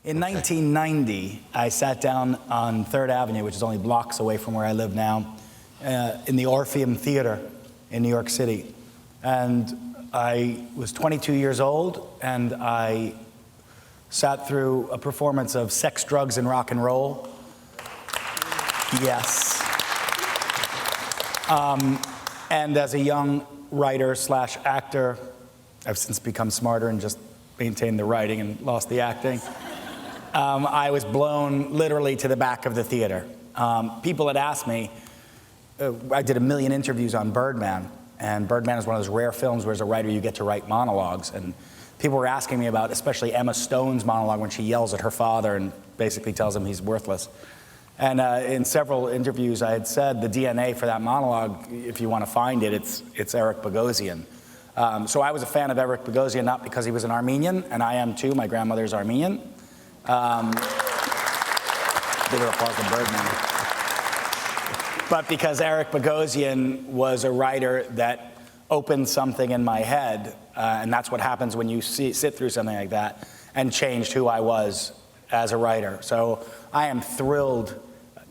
In 1990, I sat down on 3rd Avenue, which is only blocks away from where I live now, in the Orpheum Theater in New York City. And I was 22 years old, and I sat through a performance of Sex, Drugs, and Rock and Roll. Yes. And as a young writer slash actor, I've since become smarter and just maintained the writing and lost the acting. I was blown literally to the back of the theater. People had asked me, I did 1 million interviews on Birdman, and Birdman is one of those rare films where as a writer you get to write monologues, and people were asking me about especially Emma Stone's monologue when she yells at her father and basically tells him he's worthless. And in several interviews I had said the DNA for that monologue, if you want to find it, it's Eric Bogosian. So I was a fan of Eric Bogosian, not because he was an Armenian, and I am too, my grandmother's Armenian. Big applause to Birdman. But because Eric Bogosian was a writer that opened something in my head, and that's what happens when you sit through something like that, and changed who I was as a writer. So I am thrilled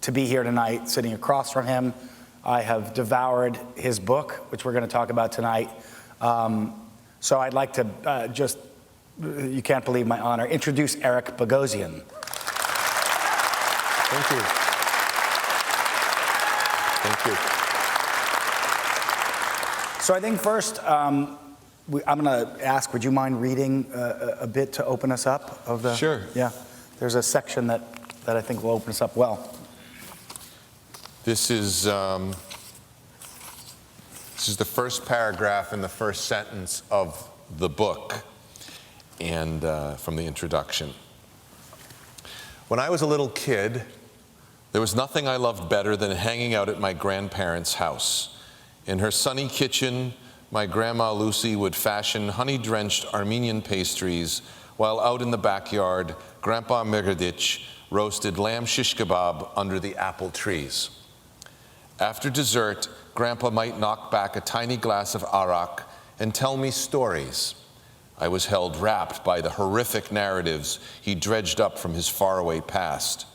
to be here tonight, sitting across from him. I have devoured his book, which we're going to talk about tonight. So I'd like to just, you can't believe my honor, introduce Eric Bogosian. Thank you. Thank you. So I think first, I'm going to ask, would you mind reading a bit to open us up? Sure. Yeah. There's a section that I think will open us up well. This is the first paragraph in the first sentence of the book, and from the introduction. When I was a little kid, there was nothing I loved better than hanging out at my grandparents' house. In her sunny kitchen, my grandma Lucy would fashion honey-drenched Armenian pastries, while out in the backyard, Grandpa Megerdich roasted lamb shish kebab under the apple trees. After dessert, Grandpa might knock back a tiny glass of arak and tell me stories. I was held rapt by the horrific narratives he dredged up from his faraway past.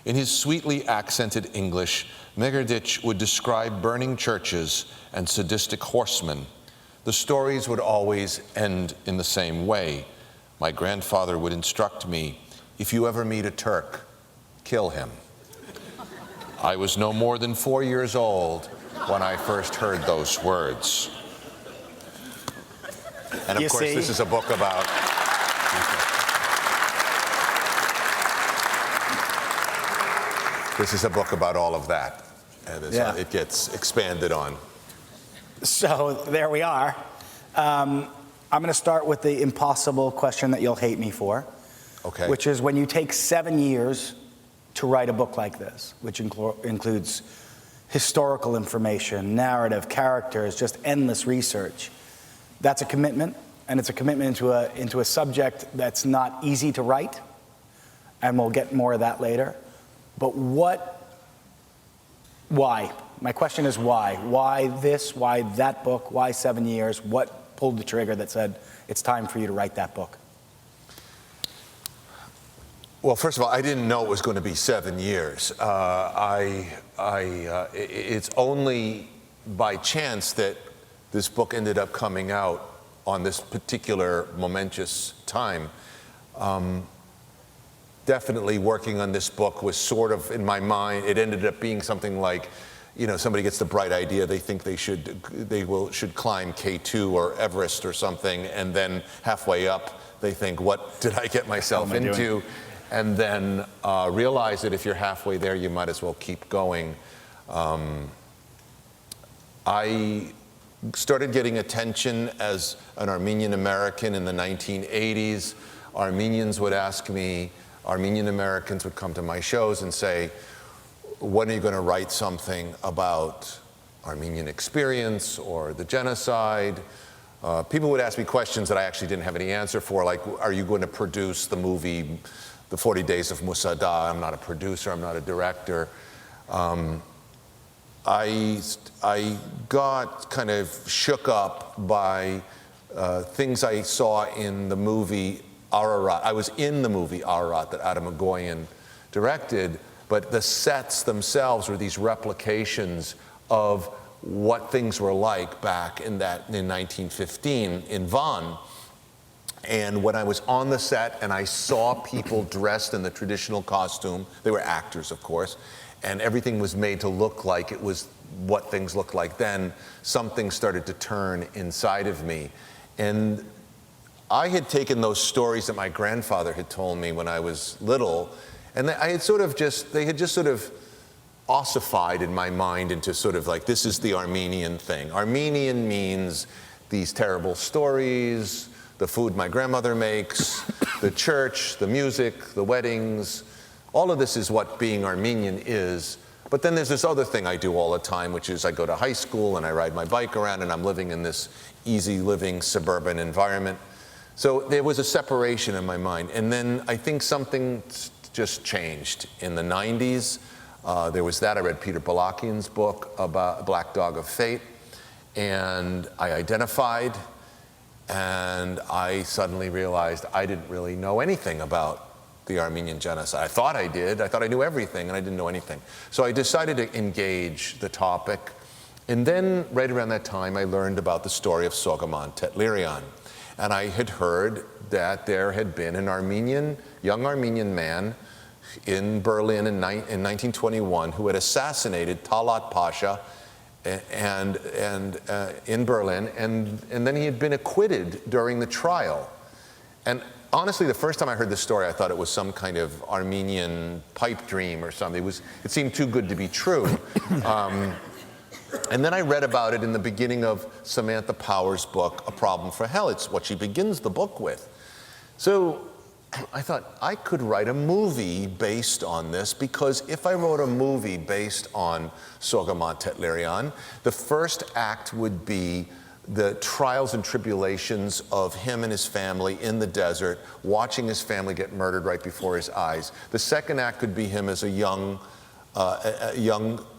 In his sweetly accented English, Megerdich would describe burning churches and sadistic horsemen. The stories would always end in the same way. My grandfather would instruct me, if you ever meet a Turk, kill him. I was no more than 4 years old when I first heard those words. And of course, this is a book about... This is a book about all of that. And it gets expanded on. So there we are. I'm going to start with the impossible question that you'll hate me for. Okay. Which is when you take 7 years to write a book like this, which includes historical information, narrative, characters, just endless research. That's a commitment, and it's a commitment into a subject that's not easy to write, and we'll get more of that later. But why? My question is why? Why this? Why that book? Why 7 years? What pulled the trigger that said it's time for you to write that book? Well, first of all, I didn't know it was going to be 7 years. It's only by chance that this book ended up coming out on this particular momentous time. Definitely working on this book was sort of in my mind. It ended up being something like, you know, somebody gets the bright idea, they think they should climb K2 or Everest or something, and then halfway up they think, what did I get myself into? And then realize that if you're halfway there, you might as well keep going. I started getting attention as an Armenian American in the 1980s. Armenians would ask me, Armenian Americans would come to my shows and say, when are you going to write something about Armenian experience or the genocide? People would ask me questions that I actually didn't have any answer for, like, are you going to produce the movie The 40 Days of Musa Dagh? I'm not a producer, I'm not a director. I got kind of shook up by things I saw in the movie Ararat. I was in the movie Ararat that Adam Bogosian directed, but the sets themselves were these replications of what things were like back in 1915 in Vannes. And when I was on the set and I saw people dressed in the traditional costume, they were actors, of course, and everything was made to look like it was what things looked like then, something started to turn inside of me. And I had taken those stories that my grandfather had told me when I was little, and they had just sort of ossified in my mind into sort of like, this is the Armenian thing. Armenian means these terrible stories, the food my grandmother makes, the church, the music, the weddings. All of this is what being Armenian is. But then there's this other thing I do all the time, which is I go to high school and I ride my bike around and I'm living in this easy living suburban environment. So there was a separation in my mind. And then I think something just changed. In the 90s, there was that. I read Peter Bogosian's book about Black Dog of Fate, and I identified, and I suddenly realized I didn't really know anything about the Armenian genocide. I thought I did. I thought I knew everything, and I didn't know anything. So I decided to engage the topic. And then, right around that time, I learned about the story of Soghomon Tetlerian. And I had heard that there had been an young Armenian man in Berlin in 1921 who had assassinated Talat Pasha in Berlin, and then he had been acquitted during the trial. And honestly, the first time I heard this story, I thought it was some kind of Armenian pipe dream or something. It seemed too good to be true. And then I read about it in the beginning of Samantha Power's book, A Problem for Hell. It's what she begins the book with. So I thought I could write a movie based on this, because if I wrote a movie based on Soghomon Tetlerian, the first act would be the trials and tribulations of him and his family in the desert, watching his family get murdered right before his eyes. The second act could be him as a young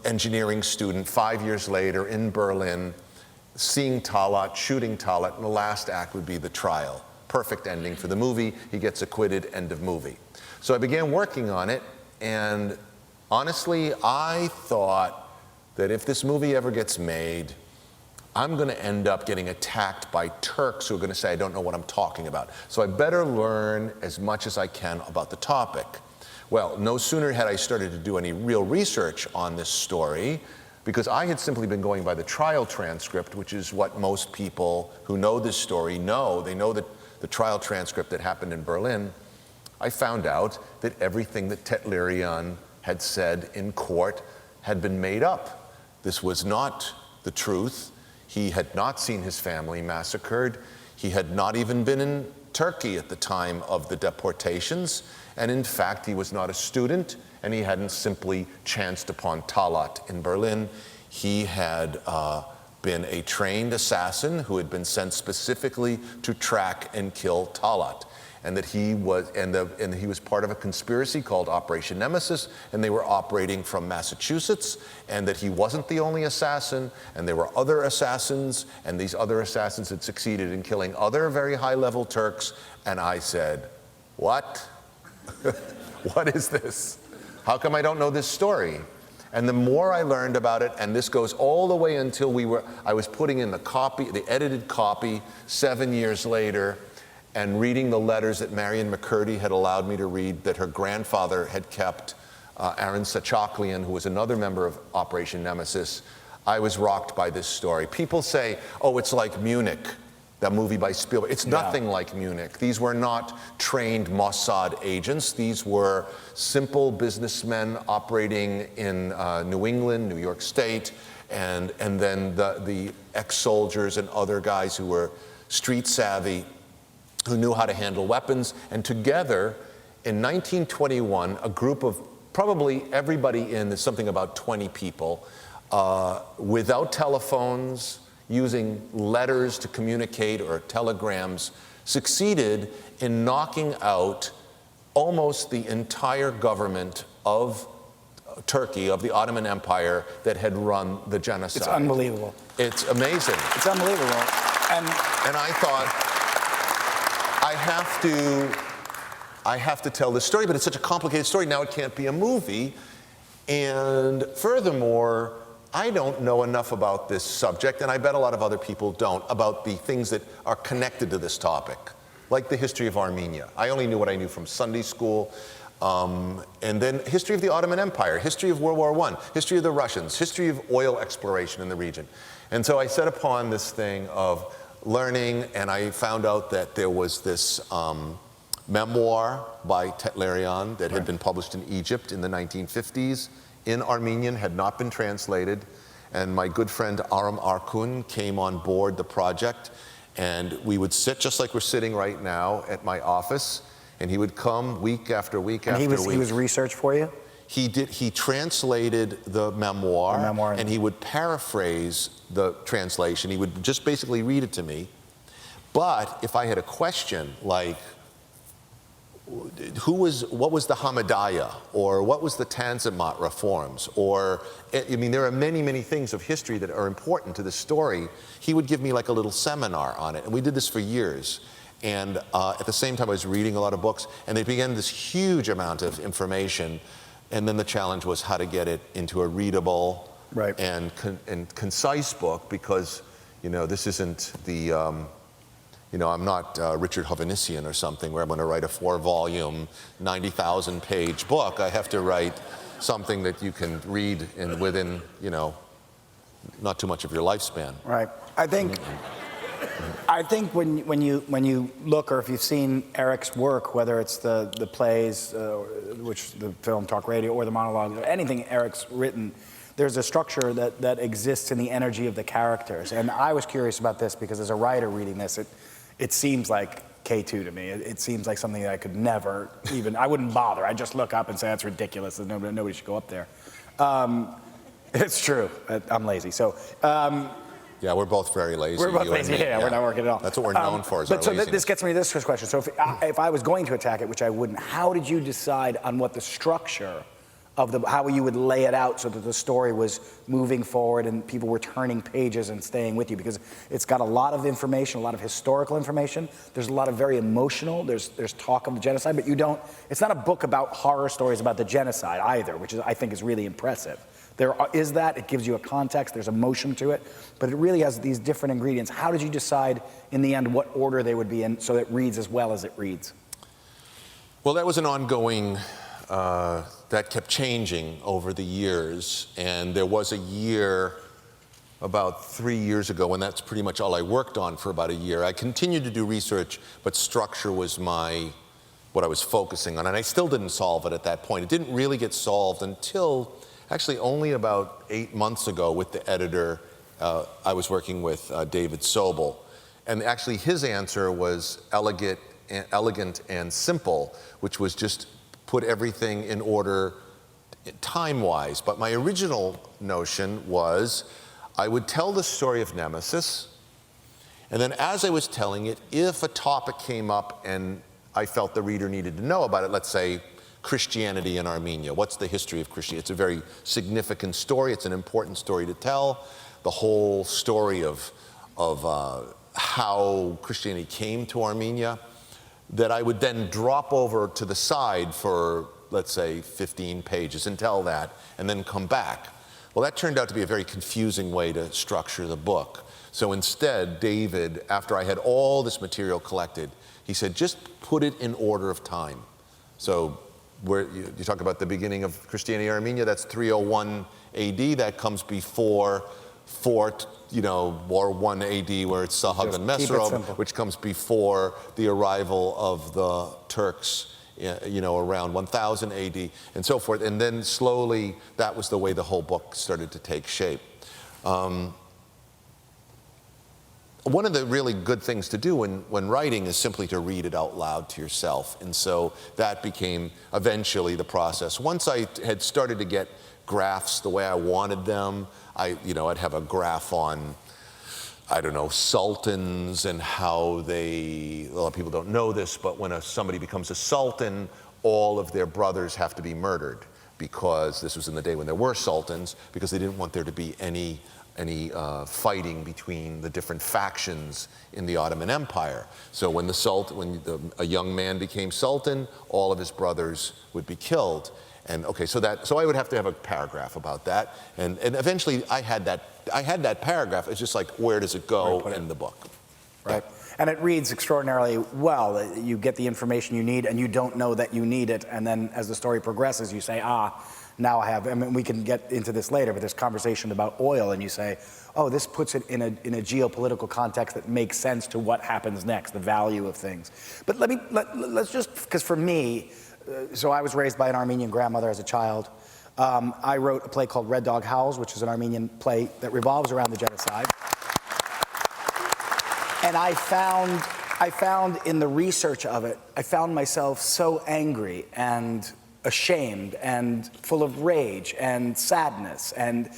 engineering student 5 years later in Berlin, seeing Talat, shooting Talat, and the last act would be the trial. Perfect ending for the movie. He gets acquitted, end of movie. So I began working on it, and honestly, I thought that if this movie ever gets made, I'm going to end up getting attacked by Turks who are going to say I don't know what I'm talking about. So I better learn as much as I can about the topic. Well, no sooner had I started to do any real research on this story, because I had simply been going by the trial transcript, which is what most people who know this story know. They know that the trial transcript that happened in Berlin. I found out that everything that Tetlerian had said in court had been made up. This was not the truth. He had not seen his family massacred. He had not even been in Turkey at the time of the deportations. And in fact, he was not a student, and he hadn't simply chanced upon Talat in Berlin. He had been a trained assassin who had been sent specifically to track and kill Talat. And that he was part of a conspiracy called Operation Nemesis, and they were operating from Massachusetts, and that he wasn't the only assassin, and there were other assassins, and these other assassins had succeeded in killing other very high-level Turks. And I said, what? What is this? How come I don't know this story? And the more I learned about it, and this goes all the way until I was putting in the edited copy 7 years later, and reading the letters that Marion McCurdy had allowed me to read that her grandfather had kept, Aaron Sachaklian, who was another member of Operation Nemesis, I was rocked by this story. People say, oh, it's like Munich, that movie by Spielberg. It's nothing like Munich. These were not trained Mossad agents. These were simple businessmen operating in New England, New York State, and then the ex-soldiers and other guys who were street savvy, who knew how to handle weapons. And together, in 1921, a group of probably everybody in, there's something about 20 people, without telephones, using letters to communicate or telegrams, succeeded in knocking out almost the entire government of Turkey, of the Ottoman Empire, that had run the genocide. It's unbelievable. It's amazing. It's unbelievable. And I thought, I have to I have to tell this story, but it's such a complicated story, now it can't be a movie. And furthermore, I don't know enough about this subject, and I bet a lot of other people don't, about the things that are connected to this topic, like the history of Armenia. I only knew what I knew from Sunday school, and then history of the Ottoman Empire, history of World War I, history of the Russians, history of oil exploration in the region. And so I set upon this thing of learning, and I found out that there was this memoir by Tetlerian that had been published in Egypt in the 1950s, in Armenian, had not been translated, and my good friend Aram Arkun came on board the project, and we would sit just like we're sitting right now at my office, and he would come week after week after week. He was research for you? He translated the memoir, and he would paraphrase the translation. He would just basically read it to me. But if I had a question like, what was the Hamadaya, or what was the Tanzimat reforms, or, I mean, there are many, many things of history that are important to the story. He would give me like a little seminar on it, and we did this for years. And at the same time, I was reading a lot of books, and they began this huge amount of information, and then the challenge was how to get it into a readable and concise book, because, you know, this isn't the, you know, I'm not Richard Hovhannissian or something where I'm going to write a 4-volume, 90,000-page book. I have to write something that you can read within, you know, not too much of your lifespan. Right. I think when you look, or if you've seen Eric's work, whether it's the plays, which the film Talk Radio, or the monologue, or anything Eric's written, there's a structure that exists in the energy of the characters. And I was curious about this because as a writer reading this, it seems like K2 to me. It seems like something that I could never even, I wouldn't bother. I'd just look up and say, that's ridiculous. Nobody should go up there. It's true. I'm lazy. So, yeah, we're both very lazy. We're both lazy. Yeah, we're not working at all. That's what we're known for. Is but our laziness. This gets me to this first question. So if I was going to attack it, which I wouldn't, how did you decide on what the structure of how you would lay it out so that the story was moving forward and people were turning pages and staying with you? Because it's got a lot of information, a lot of historical information. There's a lot of very emotional. There's talk of the genocide, but it's not a book about horror stories about the genocide either, which I think is really impressive. It gives you a context, there's emotion to it, but it really has these different ingredients. How did you decide in the end what order they would be in so that it reads as well as it reads? Well, that was an ongoing, that kept changing over the years, and there was a year about 3 years ago when that's pretty much all I worked on for about a year. I continued to do research, but structure was what I was focusing on, and I still didn't solve it at that point. It didn't really get solved until actually only about 8 months ago with the editor. I was working with David Sobel, and actually his answer was elegant and simple, which was just put everything in order time-wise. But my original notion was I would tell the story of Nemesis, and then as I was telling it, if a topic came up and I felt the reader needed to know about it, let's say Christianity in Armenia. What's the history of Christianity? It's a very significant story. It's an important story to tell. The whole story of how Christianity came to Armenia, that I would then drop over to the side for, let's say, 15 pages and tell that, and then come back. Well, that turned out to be a very confusing way to structure the book. So instead, David, after I had all this material collected, he said, just put it in order of time. So where you talk about the beginning of Christianity in Armenia, that's 301 AD. That comes before War 1 AD, where it's Sahag and Mesrop, which comes before the arrival of the Turks, around 1000 AD, and so forth. And then slowly, that was the way the whole book started to take shape. One of the really good things to do when writing is simply to read it out loud to yourself. And so that became eventually the process. Once I had started to get graphs the way I wanted them, I'd have a graph on, I don't know, sultans and how a lot of people don't know this, but when somebody becomes a sultan, all of their brothers have to be murdered, because this was in the day when there were sultans, because they didn't want there to be any fighting between the different factions in the Ottoman Empire. So when a young man became sultan, all of his brothers would be killed. And okay, so I would have to have a paragraph about that. And eventually I had that paragraph. It's just like, where does it go in the book? Right. And it reads extraordinarily well. You get the information you need, and you don't know that you need it. And then as the story progresses, you say, now I have, I mean, we can get into this later, but there's conversation about oil, and you say, oh, this puts it in a geopolitical context that makes sense to what happens next, the value of things. But let's just, because for me, so I was raised by an Armenian grandmother as a child. I wrote a play called Red Dog Howls, which is an Armenian play that revolves around the genocide. And I found in the research of it, I found myself so angry and ashamed and full of rage and sadness, and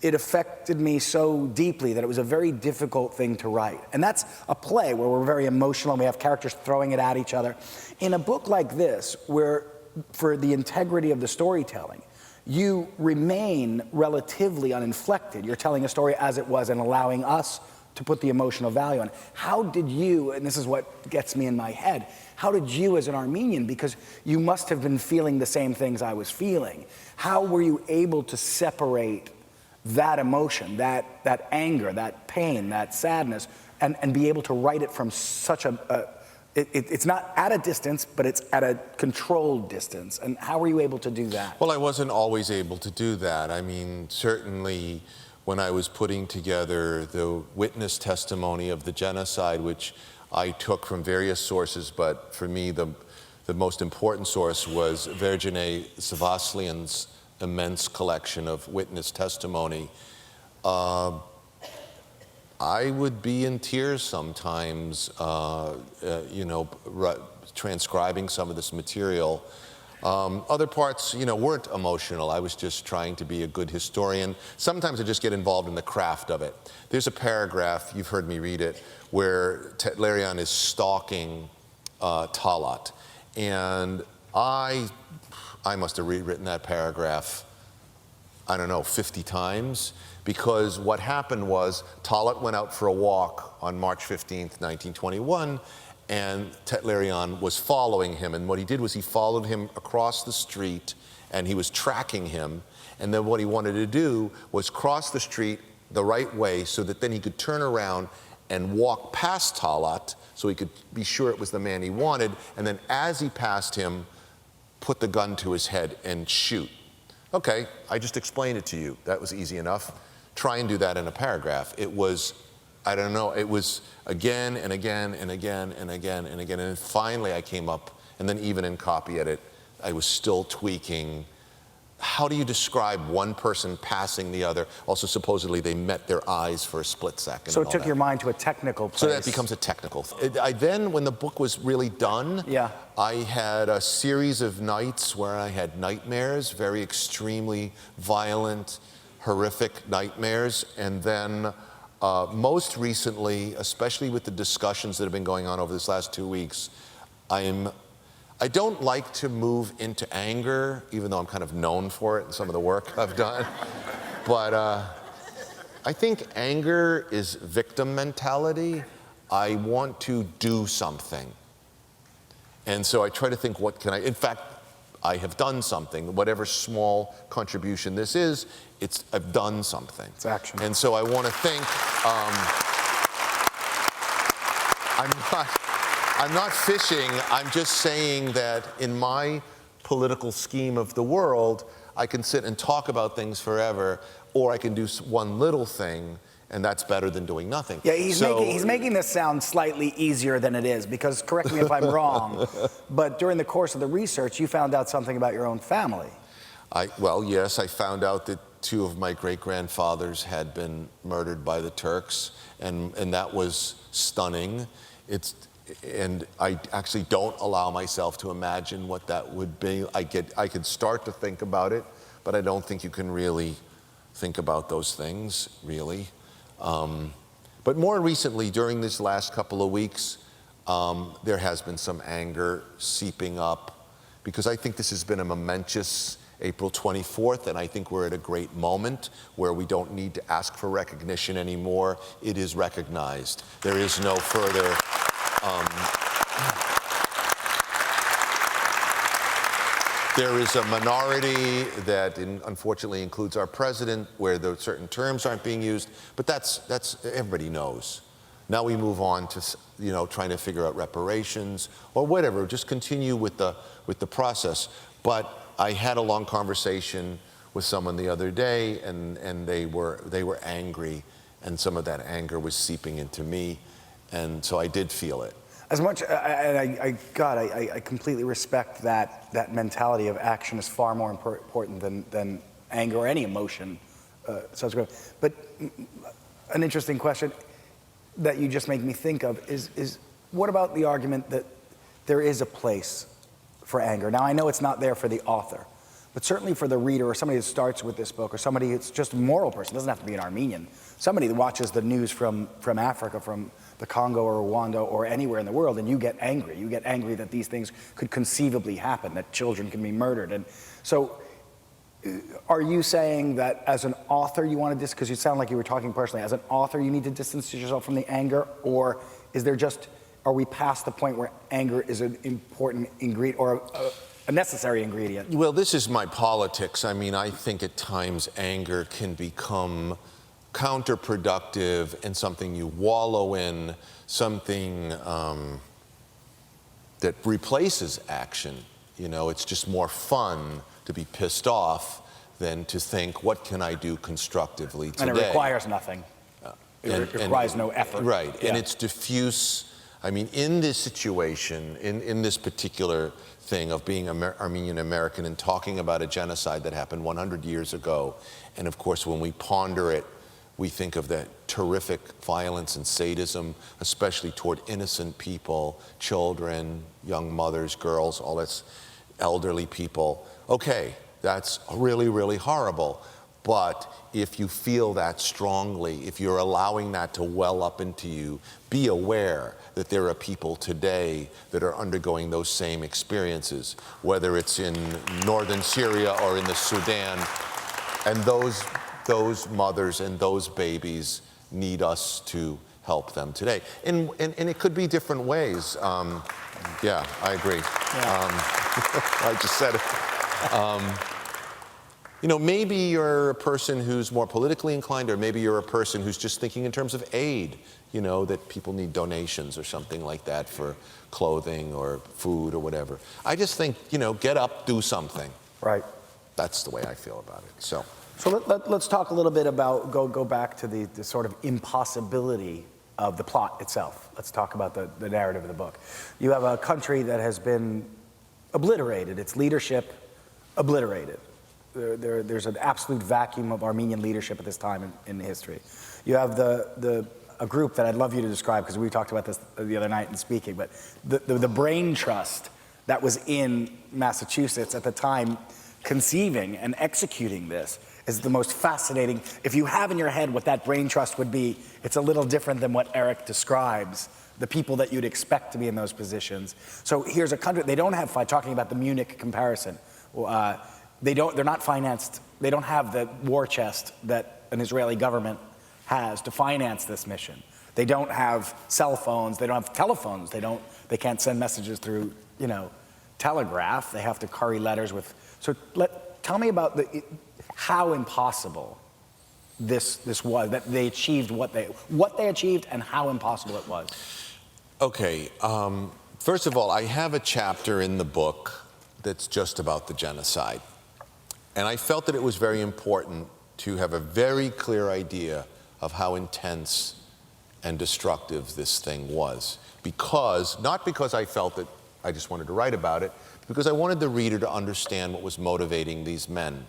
it affected me so deeply that it was a very difficult thing to write. And that's a play where we're very emotional and we have characters throwing it at each other. In a book like this, where for the integrity of the storytelling, you remain relatively uninflected. You're telling a story as it was and allowing us to put the emotional value on it. How did you, and this is what gets me in my head, how did you as an Armenian, because you must have been feeling the same things I was feeling, how were you able to separate that emotion, that anger, that pain, that sadness, and be able to write it from such it's not at a distance, but it's at a controlled distance. And how were you able to do that? Well, I wasn't always able to do that. I mean, certainly when I was putting together the witness testimony of the genocide, which I took from various sources, but for me the most important source was Virginie Savaslian's immense collection of witness testimony. I would be in tears sometimes, transcribing some of this material. Other parts, weren't emotional. I was just trying to be a good historian. Sometimes I just get involved in the craft of it. There's a paragraph, you've heard me read it, where Tetlerian is stalking Talat. And I must have rewritten that paragraph, I don't know, 50 times, because what happened was Talat went out for a walk on March 15th, 1921, and Tetlerian was following him. And what he did was he followed him across the street, and he was tracking him. And then what he wanted to do was cross the street the right way so that then he could turn around and walk past Talat so he could be sure it was the man he wanted. And then as he passed him, put the gun to his head and shoot. Okay, I just explained it to you. That was easy enough. Try and do that in a paragraph. It was, I don't know, it was again and again and again and again and again. And then finally I came up, and then even in copy edit, I was still tweaking. How do you describe one person passing the other? Also, supposedly they met their eyes for a split second. So it took your mind to a technical place. So that becomes a technical thing. I then, when the book was really done, I had a series of nights where I had nightmares, very extremely violent, horrific nightmares. And then most recently, especially with the discussions that have been going on over this last 2 weeks, I don't like to move into anger, even though I'm kind of known for it in some of the work I've done. But I think anger is victim mentality. I want to do something. And so I try to think, what can I, in fact, I have done something. Whatever small contribution this is, I've done something. It's action. And so I want to think, I'm not fishing. I'm just saying that in my political scheme of the world, I can sit and talk about things forever, or I can do one little thing, and that's better than doing nothing. Yeah, he's making this sound slightly easier than it is, because, correct me if I'm wrong, but during the course of the research, you found out something about your own family. Well, yes, I found out that 2 of my great-grandfathers had been murdered by the Turks, and that was stunning. And I actually don't allow myself to imagine what that would be. I could start to think about it, but I don't think you can really think about those things, really. But more recently, during this last couple of weeks, there has been some anger seeping up, because I think this has been a momentous April 24th, and I think we're at a great moment where we don't need to ask for recognition anymore. It is recognized. There is no further there is a minority that unfortunately includes our president, where certain terms aren't being used, but that's everybody knows. Now we move on to, you know, trying to figure out reparations or whatever. Just continue with the process. But I had a long conversation with someone the other day, and they were angry, and some of that anger was seeping into me, and so I did feel it. As much, I completely respect that mentality of action is far more important than anger or any emotion. But an interesting question that you just make me think of is what about the argument that there is a place for anger? Now, I know it's not there for the author, but certainly for the reader or somebody that starts with this book, or somebody that's just a moral person, doesn't have to be an Armenian, somebody that watches the news from Africa, from the Congo or Rwanda or anywhere in the world, and you get angry. You get angry that these things could conceivably happen, that children can be murdered. And so are you saying that as an author you want to because you sound like you were talking personally, as an author you need to distance yourself from the anger, or is there just, are we past the point where anger is an important ingredient or a necessary ingredient? Well, this is my politics. I mean, I think at times anger can become counterproductive and something you wallow in, something that replaces action. You know, it's just more fun to be pissed off than to think, what can I do constructively today? And it requires nothing. It requires no effort. Right, yeah. And it's diffuse. I mean, in this situation, in this particular thing of being Armenian American and talking about a genocide that happened 100 years ago, and of course when we ponder it, we think of that terrific violence and sadism, especially toward innocent people, children, young mothers, girls, all that's elderly people. Okay, that's really, really horrible. But if you feel that strongly, if you're allowing that to well up into you, be aware that there are people today that are undergoing those same experiences, whether it's in northern Syria or in the Sudan, and those mothers and those babies need us to help them today. And it could be different ways. Yeah, I agree. Yeah. I just said it. You know, maybe you're a person who's more politically inclined, or maybe you're a person who's just thinking in terms of aid, you know, that people need donations or something like that for clothing or food or whatever. I just think, you know, get up, do something. Right. That's the way I feel about it. So let's talk a little bit about, go back to the sort of impossibility of the plot itself. Let's talk about the narrative of the book. You have a country that has been obliterated, its leadership obliterated. There's an absolute vacuum of Armenian leadership at this time in history. You have a group that I'd love you to describe, because we talked about this the other night in speaking, but the brain trust that was in Massachusetts at the time conceiving and executing this is the most fascinating. If you have in your head what that brain trust would be, it's a little different than what Eric describes, the people that you'd expect to be in those positions. So here's a country, they don't have, talking about the Munich comparison, they're not financed, they don't have the war chest that an Israeli government has to finance this mission. They don't have cell phones, they don't have telephones, they can't send messages through, you know, telegraph, they have to carry letters with, so tell me about how impossible this was, that they achieved what they achieved and how impossible it was. Okay, first of all, I have a chapter in the book that's just about the genocide. And I felt that it was very important to have a very clear idea of how intense and destructive this thing was. Not because I felt that I just wanted to write about it, because I wanted the reader to understand what was motivating these men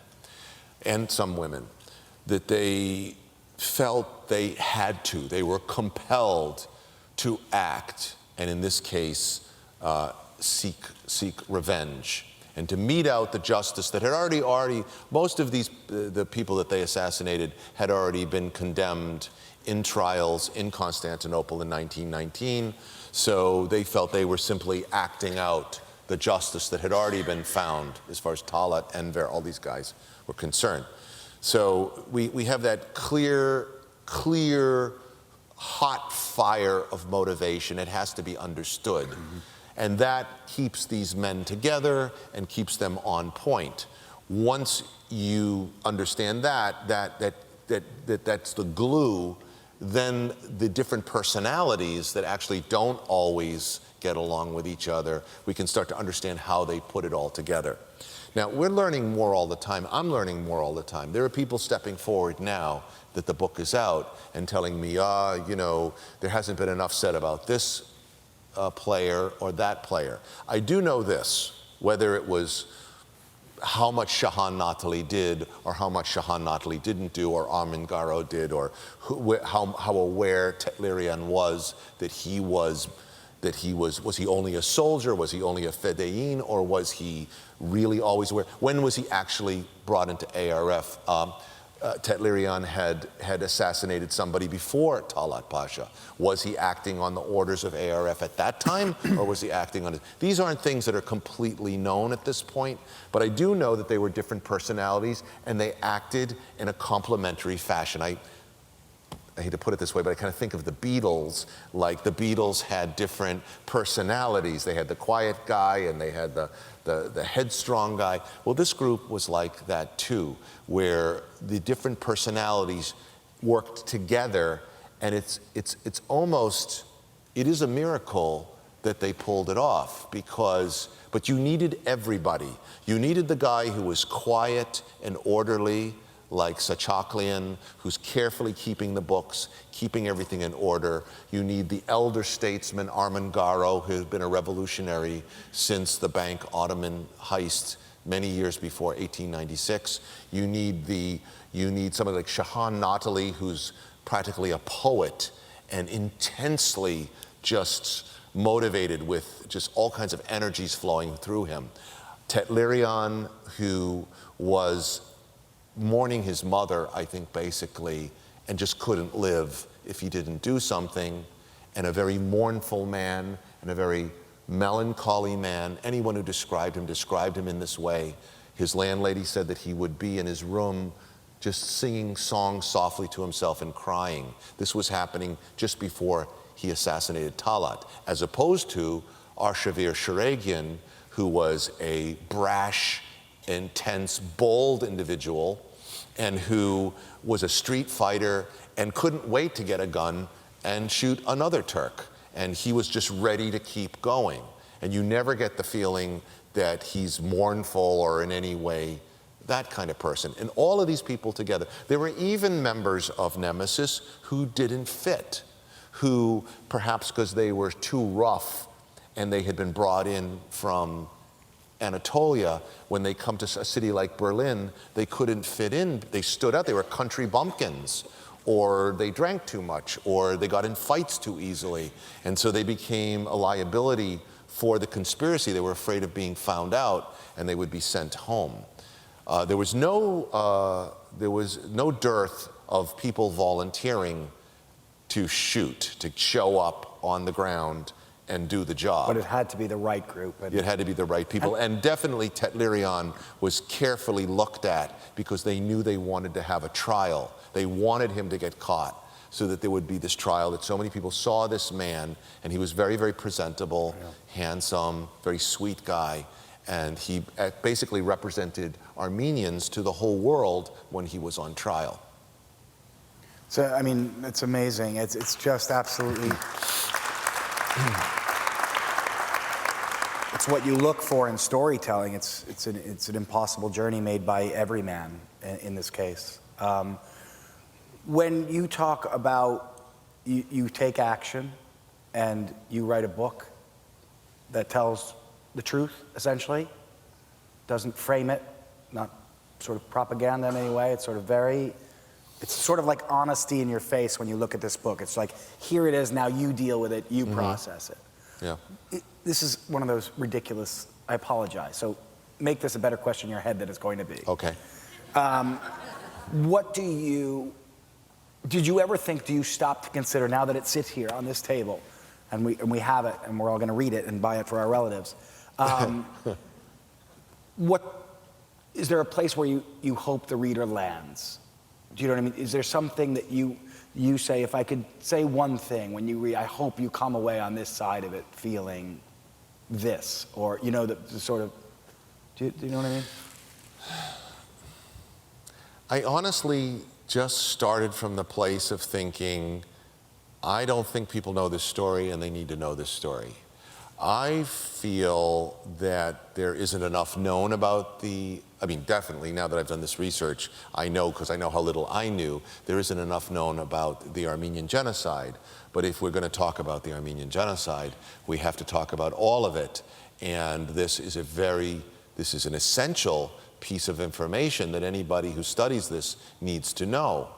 and some women, that they felt they had to, they were compelled to act, and in this case, seek revenge, and to mete out the justice that had already most of the people that they assassinated had already been condemned in trials in Constantinople in 1919, so they felt they were simply acting out the justice that had already been found as far as Talat, Enver, all these guys were concerned. So we have that clear, hot fire of motivation. It has to be understood. And that keeps these men together and keeps them on point. Once you understand that's the glue, then the different personalities that actually don't always get along with each other, we can start to understand how they put it all together. Now, we're learning more all the time. I'm learning more all the time. There are people stepping forward now that the book is out and telling me, there hasn't been enough said about this player or that player. I do know this, whether it was how much Shahan Natali did or how much Shahan Natali didn't do, or Armin Garo did, or how aware Tetlerian was that he was he only a soldier, was he only a fedein, or was he really always aware? When was he actually brought into ARF? Tetlerian had assassinated somebody before Talat Pasha. Was he acting on the orders of ARF at that time, or was he acting on it? These aren't things that are completely known at this point, but I do know that they were different personalities and they acted in a complementary fashion. I hate to put it this way, but I kind of think of the Beatles, like the Beatles had different personalities. They had the quiet guy and they had the headstrong guy. Well, this group was like that too, where the different personalities worked together, and it is a miracle that they pulled it off, but you needed everybody. You needed the guy who was quiet and orderly, like Sachaklian, who's carefully keeping the books, keeping everything in order. You need the elder statesman, Armin Garo, who's been a revolutionary since the Bank Ottoman heist many years before 1896. You need somebody like Shahan Natali, who's practically a poet and intensely just motivated with just all kinds of energies flowing through him. Tetlerian, who was mourning his mother, I think, basically, and just couldn't live if he didn't do something, and a very mournful man and a very melancholy man. Anyone who described him in this way. His landlady said that he would be in his room just singing songs softly to himself and crying. This was happening just before he assassinated Talat, as opposed to Arshavir Sharegian, who was a brash, intense, bold individual, and who was a street fighter and couldn't wait to get a gun and shoot another Turk. And he was just ready to keep going. And you never get the feeling that he's mournful or in any way that kind of person. And all of these people together, there were even members of Nemesis who didn't fit, who perhaps because they were too rough and they had been brought in from Anatolia, when they come to a city like Berlin, they couldn't fit in. They stood out. They were country bumpkins, or they drank too much, or they got in fights too easily. And so they became a liability for the conspiracy. They were afraid of being found out, and they would be sent home. There was no dearth of people volunteering to shoot, to show up on the ground and do the job. But it had to be the right group. It had to be the right people. And definitely Tetlerian was carefully looked at because they knew they wanted to have a trial. They wanted him to get caught so that there would be this trial, that so many people saw this man, and he was very, very presentable, handsome, very sweet guy. And he basically represented Armenians to the whole world when he was on trial. So, I mean, it's amazing. It's just absolutely... It's what you look for in storytelling. It's an impossible journey made by every man in this case. When you talk about you take action and you write a book that tells the truth, essentially, doesn't frame it, not sort of propaganda in any way. It's sort of like honesty in your face when you look at this book. It's like, here it is, now you deal with it, you process it. Yeah. This is one of those ridiculous, I apologize. So make this a better question in your head than it's going to be. Okay. Did you ever think, do you stop to consider, now that it sits here on this table, and we have it, and we're all going to read it and buy it for our relatives, What is there a place where you hope the reader lands? Do you know what I mean? Is there something that you say, if I could say one thing when you read, I hope you come away on this side of it feeling this, or the sort of, do you know what I mean? I honestly just started from the place of thinking, I don't think people know this story and they need to know this story. I feel that there isn't enough known about definitely now that I've done this research, I know, because I know how little I knew, there isn't enough known about the Armenian genocide. But if we're going to talk about the Armenian genocide, we have to talk about all of it. And this is an essential piece of information that anybody who studies this needs to know.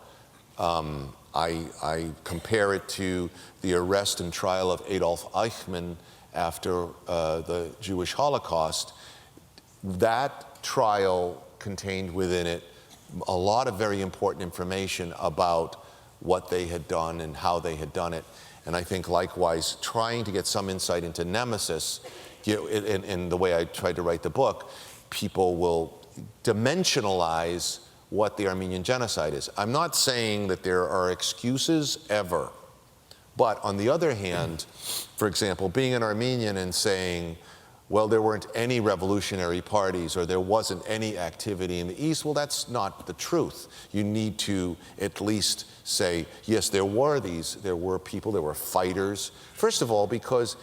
I compare it to the arrest and trial of Adolf Eichmann after the Jewish Holocaust. That trial contained within it a lot of very important information about what they had done and how they had done it. And I think likewise, trying to get some insight into Nemesis, in the way I tried to write the book, people will dimensionalize what the Armenian genocide is. I'm not saying that there are excuses ever. But on the other hand, for example, being an Armenian and saying, well, there weren't any revolutionary parties or there wasn't any activity in the East, well, that's not the truth. You need to at least say, yes, there were people, there were fighters. First of all, because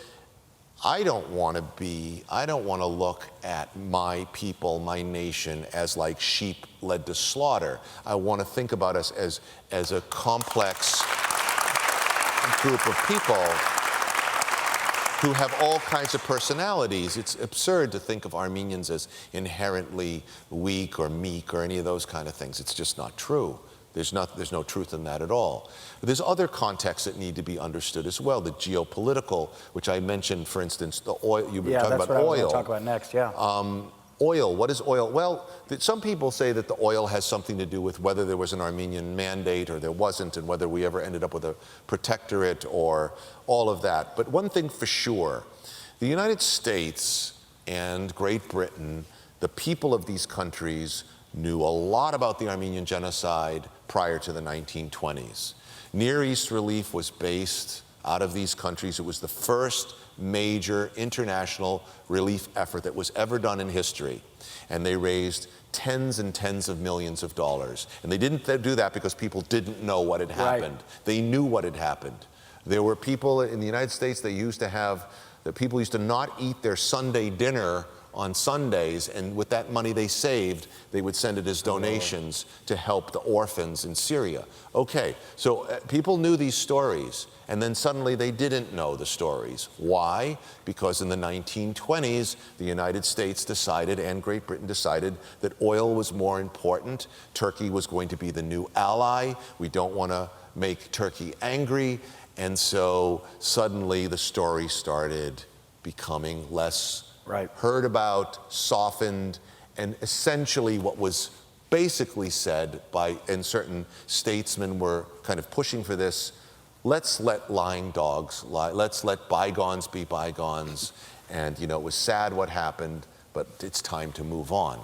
I don't want to look at my people, my nation, as like sheep led to slaughter. I want to think about us as a complex group of people who have all kinds of personalities. It's absurd to think of Armenians as inherently weak or meek or any of those kind of things. It's just not true. There's no truth in that at all. But there's other contexts that need to be understood as well. The geopolitical, which I mentioned, for instance, the oil. You've been talking about oil. Yeah, that's what I was going to talk about next. Yeah. Oil. What is oil? Well, some people say that the oil has something to do with whether there was an Armenian mandate or there wasn't, and whether we ever ended up with a protectorate or all of that. But one thing for sure, the United States and Great Britain, the people of these countries, knew a lot about the Armenian genocide prior to the 1920s. Near East Relief was based out of these countries. It was the first major international relief effort that was ever done in history. And they raised tens and tens of millions of dollars. And they didn't do that because people didn't know what had happened. Right. They knew what had happened. There were people in the United States, people used to not eat their Sunday dinner on Sundays, and with that money they saved, they would send it as donations to help the orphans in Syria. Okay, so people knew these stories, and then suddenly they didn't know the stories. Why? Because in the 1920s, the United States decided, and Great Britain decided, that oil was more important. Turkey was going to be the new ally. We don't want to make Turkey angry, and so suddenly the story started becoming less heard about, softened, and essentially what was basically said and certain statesmen were kind of pushing for this, let's let lying dogs lie, let's let bygones be bygones, and it was sad what happened, but it's time to move on.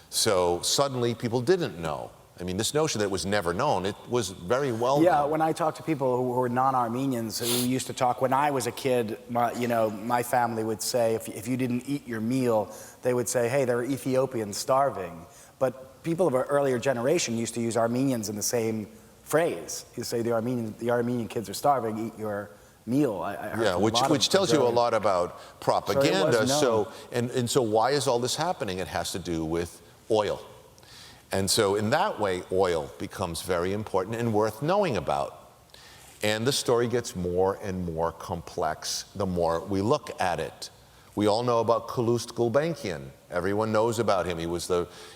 So suddenly people didn't know. I mean, this notion that it was never known, it was very well known. Yeah, when I talk to people who were non-Armenians, who used to talk, when I was a kid, my family would say, if you didn't eat your meal, they would say, hey, there are Ethiopians starving. But people of an earlier generation used to use Armenians in the same phrase. You say the Armenian kids are starving, eat your meal. Which tells you a lot about propaganda. So why is all this happening? It has to do with oil. And so in that way, oil becomes very important and worth knowing about. And the story gets more and more complex the more we look at it. We all know about Calouste Gulbenkian. Everyone knows about him.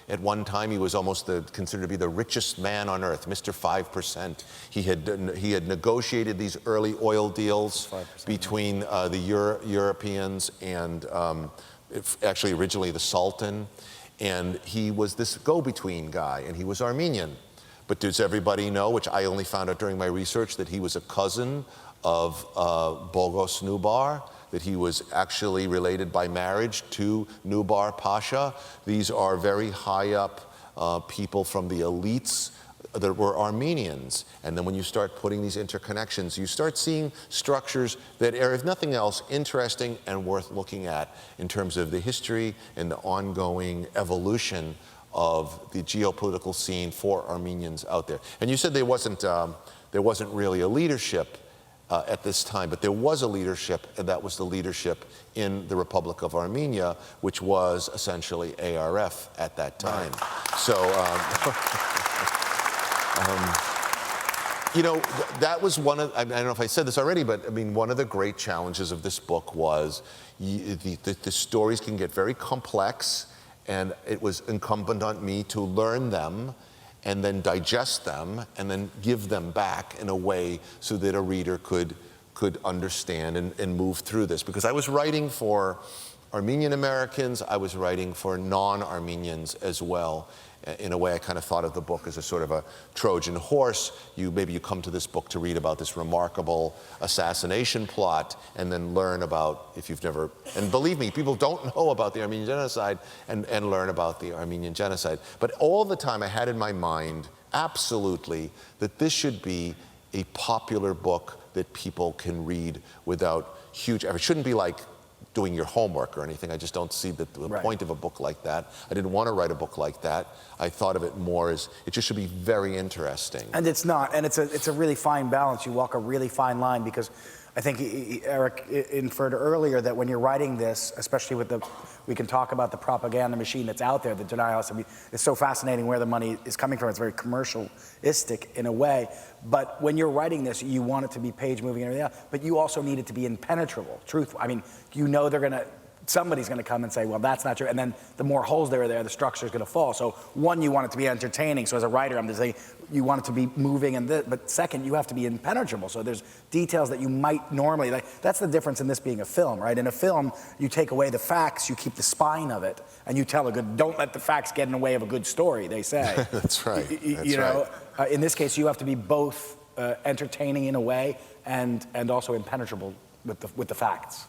At one time, he was almost considered to be the richest man on earth, Mr. 5%. He had negotiated these early oil deals between the Europeans and actually originally the Sultan. And he was this go-between guy, and he was Armenian. But does everybody know, which I only found out during my research, that he was a cousin of Bogosian, that he was actually related by marriage to Nubar Pasha. These are very high up people from the elites that were Armenians. And then when you start putting these interconnections, you start seeing structures that are, if nothing else, interesting and worth looking at in terms of the history and the ongoing evolution of the geopolitical scene for Armenians out there. And you said there wasn't really a leadership at this time, but there was a leadership, and that was the leadership in the Republic of Armenia, which was essentially ARF at that time. Right. So, you know, that was one of, I don't know if I said this already, but I mean, one of the great challenges of this book was the stories can get very complex, and it was incumbent on me to learn them and then digest them and then give them back in a way so that a reader could understand and move through this. Because I was writing for Armenian Americans, I was writing for non-Armenians as well. In a way, I kind of thought of the book as a sort of a Trojan horse. Maybe you come to this book to read about this remarkable assassination plot and then learn about, if you've never, and believe me, people don't know about the Armenian genocide and learn about the Armenian genocide. But all the time I had in my mind, absolutely, that this should be a popular book that people can read without huge effort. It shouldn't be like doing your homework or anything. I just don't see the right. point of a book like that. I didn't want to write a book like that. I thought of it more as, it just should be very interesting. And it's not, and it's a really fine balance. You walk a really fine line, because I think Eric inferred earlier that when you're writing this, especially with we can talk about the propaganda machine that's out there, the denialists. I mean, it's so fascinating where the money is coming from. It's very commercialistic in a way. But when you're writing this, you want it to be page moving and everything else, but you also need it to be impenetrable, truthful. I mean, you know somebody's going to come and say, well, that's not true. And then the more holes there are there, the structure is going to fall. So one, you want it to be entertaining. So as a writer, I'm just saying, you want it to be moving, but second, you have to be impenetrable. So there's details that you might normally, that's the difference in this being a film, right? In a film, you take away the facts, you keep the spine of it, and you tell don't let the facts get in the way of a good story, they say. That's right. You know, in this case, you have to be both entertaining in a way and also impenetrable with the facts.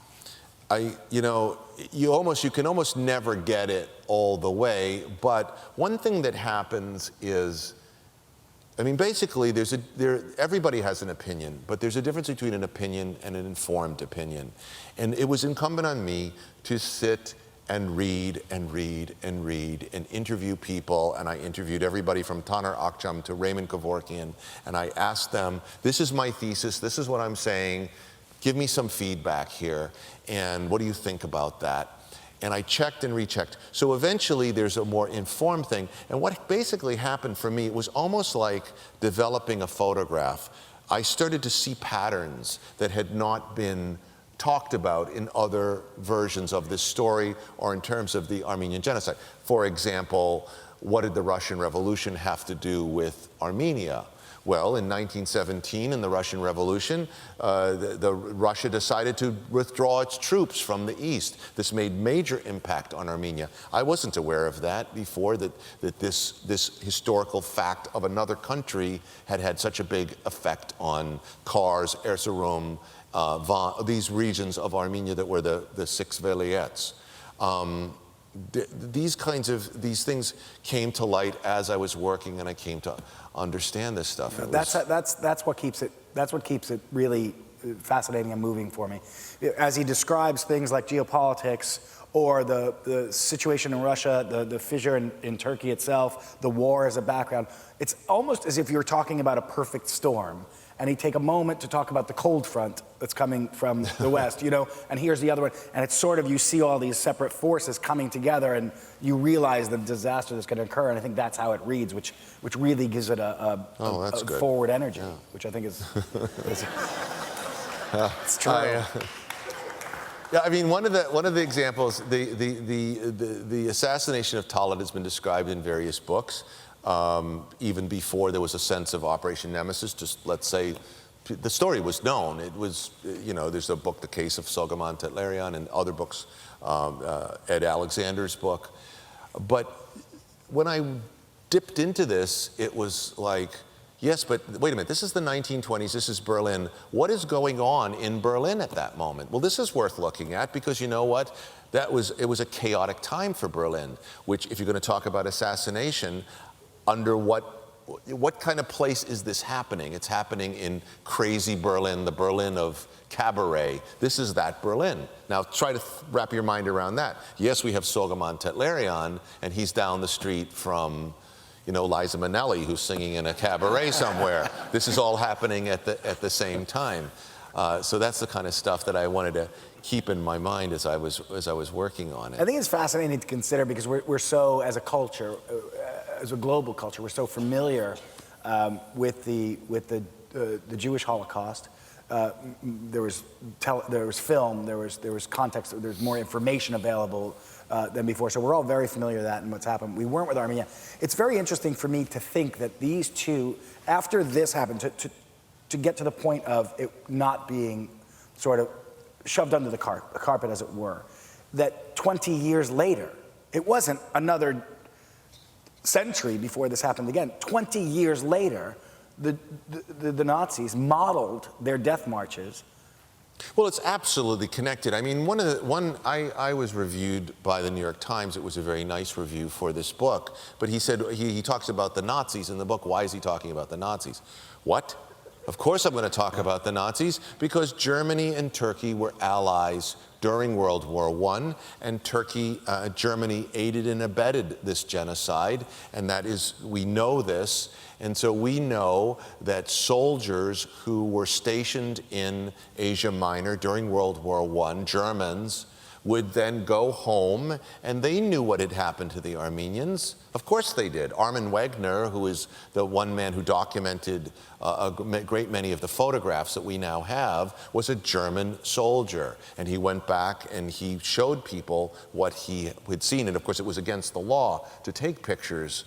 You know, you can almost never get it all the way, but one thing that happens is, I mean, basically, everybody has an opinion, but there's a difference between an opinion and an informed opinion. And it was incumbent on me to sit and read and read and read and interview people, and I interviewed everybody from Taner Akçam to Raymond Kevorkian, and I asked them, this is my thesis, this is what I'm saying, give me some feedback here, and what do you think about that? And I checked and rechecked. So eventually there's a more informed thing. And what basically happened for me, it was almost like developing a photograph. I started to see patterns that had not been talked about in other versions of this story or in terms of the Armenian genocide. For example, what did the Russian Revolution have to do with Armenia? Well, in 1917, in the Russian Revolution, Russia decided to withdraw its troops from the east. This made major impact on Armenia. I wasn't aware of that before, that this historical fact of another country had such a big effect on Kars, Erzurum, these regions of Armenia that were the six vilayets. These things came to light as I was working, and I came to understand this stuff. That's what keeps it really fascinating and moving for me. As he describes things like geopolitics or the situation in Russia, the fissure in Turkey itself, the war as a background, it's almost as if you're talking about a perfect storm. And he'd take a moment to talk about the cold front that's coming from the west, you know, and here's the other one. And it's sort of, you see all these separate forces coming together, and you realize the disaster that's going to occur. And I think that's how it reads, which really gives it a forward energy, which I think is it's true. Yeah, I mean, one of the examples, the assassination of Talat has been described in various books. Even before there was a sense of Operation Nemesis, just let's say the story was known. It was, you know, there's a book, The Case of Soghomon Tetlarian, and other books, Ed Alexander's book. But when I dipped into this, it was like, Yes, but wait a minute. This is the 1920s. This is Berlin. What is going on in Berlin at that moment? Well, this is worth looking at because you know what? It was a chaotic time for Berlin, which if you're going to talk about assassination, under what kind of place is this happening? It's happening in crazy Berlin, the Berlin of cabaret. This is that Berlin. Now try to wrap your mind around that. Yes, we have Soghomon Tetlarian, and he's down the street from, you know, Liza Minnelli, who's singing in a cabaret somewhere. This is all happening at the same time. So that's the kind of stuff that I wanted to keep in my mind as I was working on it. I think it's fascinating to consider because we're so, as a culture, as a global culture, we're so familiar with the Jewish Holocaust. There was film, there was context, there was more information available than before. So we're all very familiar with that and what's happened. We weren't with Armenia. It's very interesting for me to think that these two, after this happened, to get to the point of it not being sort of shoved under the carpet, as it were, that 20 years later, it wasn't another century before this happened again. 20 years later, the Nazis modeled their death marches. Well, it's absolutely connected. I mean, I was reviewed by the New York Times. It was a very nice review for this book. But he said, he talks about the Nazis in the book. Why is he talking about the Nazis? What? Of course I'm going to talk about the Nazis, because Germany and Turkey were allies during World War I, and Germany aided and abetted this genocide, and that is, we know this, and so we know that soldiers who were stationed in Asia Minor during World War I, Germans, would then go home, and they knew what had happened to the Armenians. Of course they did. Armin Wegner, who is the one man who documented a great many of the photographs that we now have, was a German soldier. And he went back and he showed people what he had seen. And of course it was against the law to take pictures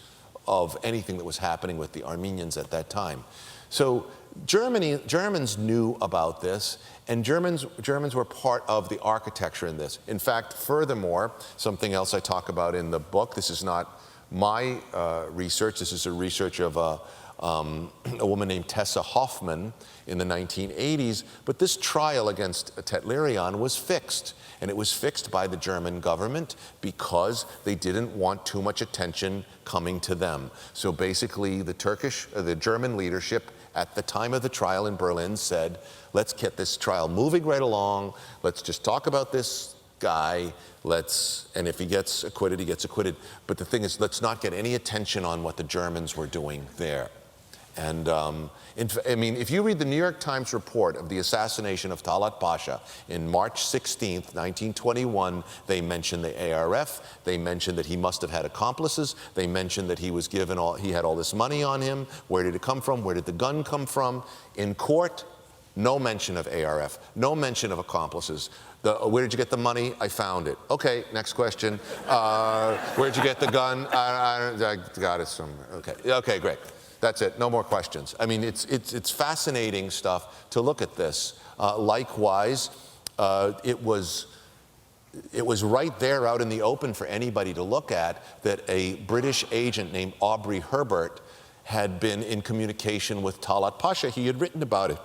of anything that was happening with the Armenians at that time. So Germans knew about this, and Germans were part of the architecture in this. In fact, furthermore, something else I talk about in the book, this is not my research, this is a research of a woman named Tessa Hoffman in the 1980s, but this trial against Tetlarian was fixed. And it was fixed by the German government because they didn't want too much attention coming to them. So basically the German leadership at the time of the trial in Berlin said, let's get this trial moving right along, let's just talk about this guy, and if he gets acquitted, he gets acquitted. But the thing is, let's not get any attention on what the Germans were doing there. And I mean, if you read the New York Times report of the assassination of Talat Pasha in March 16th, 1921, they mention the ARF, they mention that he must have had accomplices, they mention that he was given he had all this money on him, where did it come from, where did the gun come from? In court, no mention of ARF, no mention of accomplices. Where did you get the money? I found it. Okay, next question. Where'd you get the gun? I got it somewhere. Okay, great. That's it, no more questions. I mean, it's fascinating stuff to look at this. Likewise, it was right there out in the open for anybody to look at that a British agent named Aubrey Herbert had been in communication with Talat Pasha. He had written about it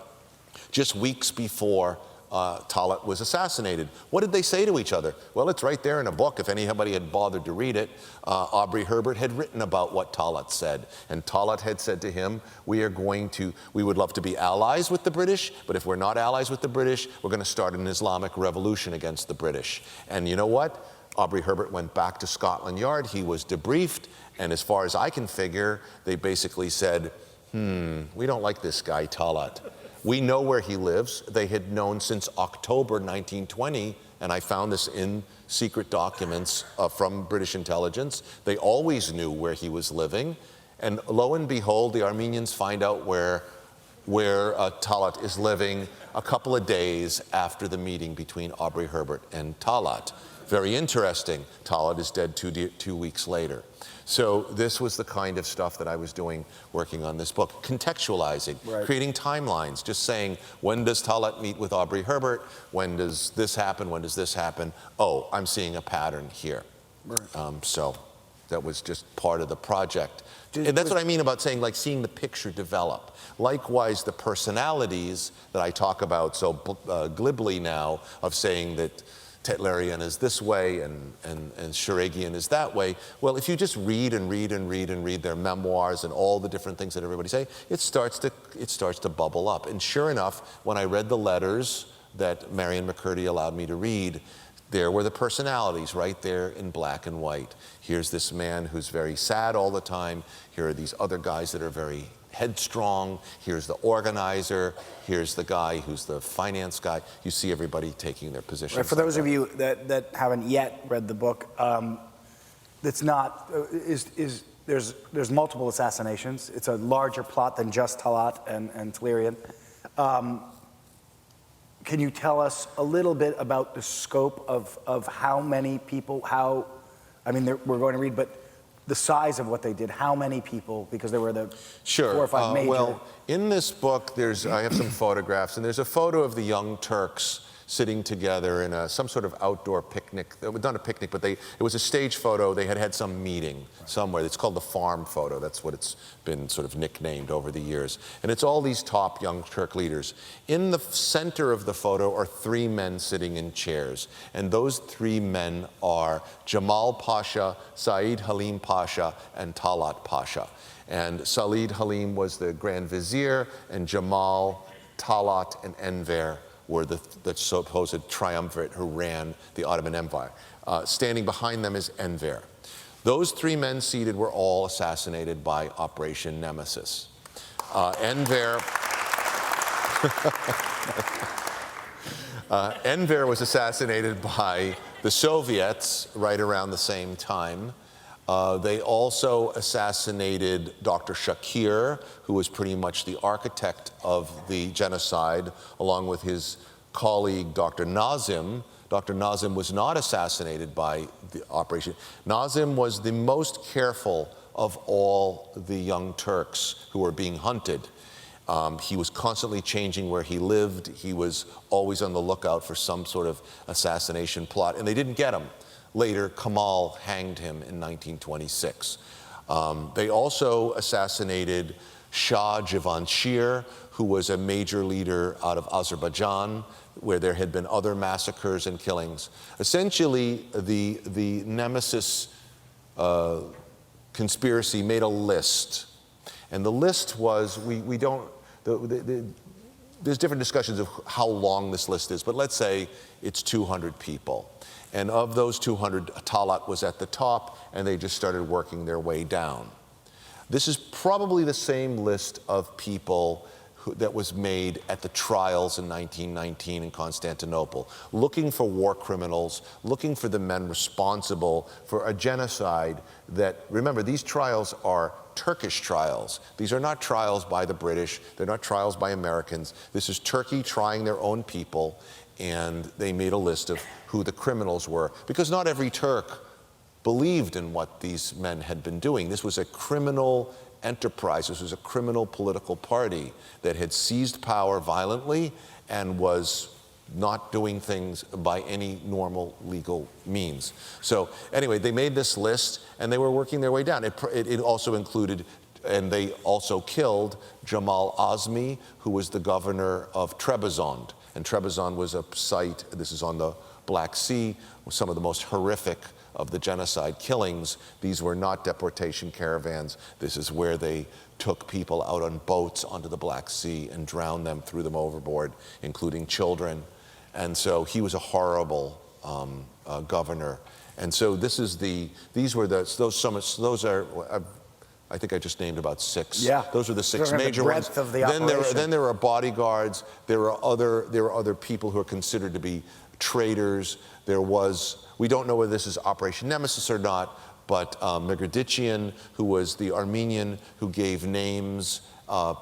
just weeks before Talat was assassinated. What did they say to each other? Well, it's right there in a book if anybody had bothered to read it. Aubrey Herbert had written about what Talat said, and Talat had said to him, we would love to be allies with the British, but if we're not allies with the British, we're going to start an Islamic revolution against the British. And you know what? Aubrey Herbert went back to Scotland Yard, he was debriefed, and as far as I can figure, they basically said, we don't like this guy, Talat. We know where he lives. They had known since October 1920, and I found this in secret documents from British intelligence. They always knew where he was living. And lo and behold, the Armenians find out where Talat is living a couple of days after the meeting between Aubrey Herbert and Talat. Very interesting. Talat is dead 2 weeks later. So this was the kind of stuff that I was doing working on this book, contextualizing, creating timelines, just saying, when does Talat meet with Aubrey Herbert? When does this happen? When does this happen? Oh, I'm seeing a pattern here. That was just part of the project. And that's what I mean about saying, like, seeing the picture develop. Likewise, the personalities that I talk about so glibly now, of saying that Tetlerian is this way and Sharagian is that way. Well, if you just read and read and read and read their memoirs and all the different things that everybody say, it starts to bubble up. And sure enough, when I read the letters that Marion McCurdy allowed me to read, there were the personalities right there in black and white. Here's this man who's very sad all the time. Here are these other guys that are very headstrong. Here's the organizer. Here's the guy who's the finance guy. You see everybody taking their positions. Right, for those of you that haven't yet read the book, there's multiple assassinations. It's a larger plot than just Talat and Tetlerian. Can you tell us a little bit about the scope of how many people, we're going to read, but the size of what they did, how many people, because there were the 4 or 5 major. Well, in this book, I have some photographs, and there's a photo of the Young Turks sitting together in some sort of outdoor picnic. Not a picnic, but it was a stage photo. They had some meeting somewhere. It's called the farm photo. That's what it's been sort of nicknamed over the years. And it's all these top Young Turk leaders. In the center of the photo are 3 men sitting in chairs. And those 3 men are Jamal Pasha, Said Halim Pasha, and Talat Pasha. And Said Halim was the Grand Vizier, and Jamal, Talat, and Enver were the supposed triumvirate who ran the Ottoman Empire. Standing behind them is Enver. Those 3 men seated were all assassinated by Operation Nemesis. Enver was assassinated by the Soviets right around the same time. They also assassinated Dr. Shakir, who was pretty much the architect of the genocide, along with his colleague, Dr. Nazim. Dr. Nazim was not assassinated by the operation. Nazim was the most careful of all the Young Turks who were being hunted. He was constantly changing where he lived. He was always on the lookout for some sort of assassination plot, and they didn't get him. Later, Kemal hanged him in 1926. They also assassinated Shah Javanshir, who was a major leader out of Azerbaijan, where there had been other massacres and killings. Essentially, the Nemesis conspiracy made a list. And the list was, there's different discussions of how long this list is, but let's say it's 200 people. And of those 200, Talat was at the top, and they just started working their way down. This is probably the same list of people that was made at the trials in 1919 in Constantinople, looking for war criminals, looking for the men responsible for a genocide that, remember, these trials are Turkish trials. These are not trials by the British. They're not trials by Americans. This is Turkey trying their own people, and they made a list of who the criminals were, because not every Turk believed in what these men had been doing. This was a criminal enterprise. This was a criminal political party that had seized power violently and was not doing things by any normal legal means. So anyway, they made this list, and they were working their way down. It also included, and they also killed Jamal Azmi, who was the governor of Trebizond. And Trebizond was a site, this is on the Black Sea, some of the most horrific of the genocide killings. These were not deportation caravans. This is where they took people out on boats onto the Black Sea and drowned them, threw them overboard, including children. And so he was a horrible governor. And so those are, I think I just named about 6. Yeah. Those are the 6 major ones. Of the operation. Then there are bodyguards. There are other people who are considered to be traitors. We don't know whether this is Operation Nemesis or not, but Megerditchian, who was the Armenian who gave names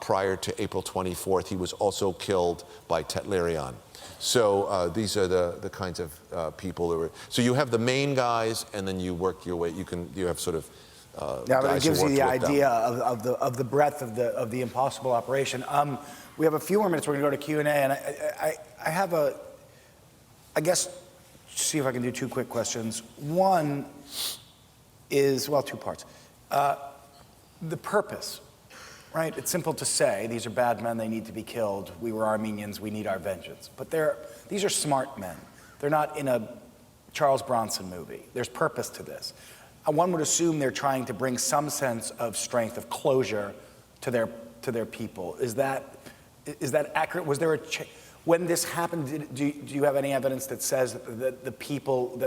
prior to April 24th, he was also killed by Tetlerian. So these are the kinds of people that were. So you have the main guys, and then you work your way. You have sort of. Yeah, but it gives you the idea of the breadth of the impossible operation. We have a few more minutes. We're going to go to Q&A, and I have I guess, see if I can do 2 quick questions. One, is, well, two parts. The purpose, right? It's simple to say, these are bad men, they need to be killed. We were Armenians, we need our vengeance. But these are smart men. They're not in a Charles Bronson movie. There's purpose to this. One would assume they're trying to bring some sense of strength, of closure to their people. Is that accurate? Was there when this happened, do you have any evidence that says that the people,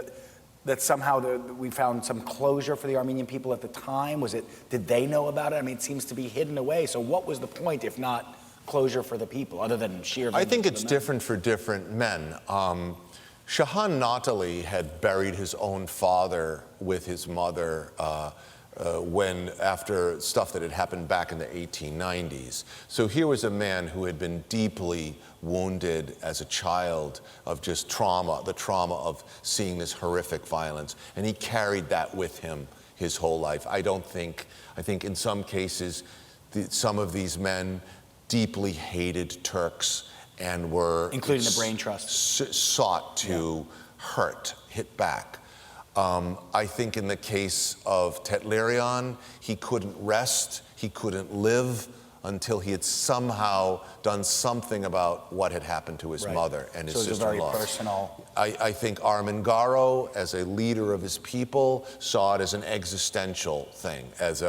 that somehow we found some closure for the Armenian people at the time? Did they know about it? I mean, it seems to be hidden away. So what was the point, if not closure for the people, other than sheer vengeance? I think it's different for different men. Shahan Natali had buried his own father with his mother after stuff that had happened back in the 1890s. So here was a man who had been deeply wounded as a child of just trauma, the trauma of seeing this horrific violence, and he carried that with him his whole life. I think in some cases, some of these men deeply hated Turks and were, including the Brain Trust, sought to hit back. I think in the case of Tetlerian, he couldn't rest, he couldn't live until he had somehow done something about what had happened to his mother and his sister-in-law. So it's very personal. I think Armen-Garo, as a leader of his people, saw it as an existential thing, as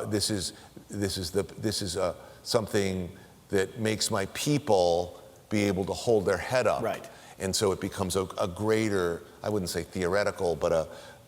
this is something that makes my people be able to hold their head up. Right. And so it becomes a greater, I wouldn't say theoretical, but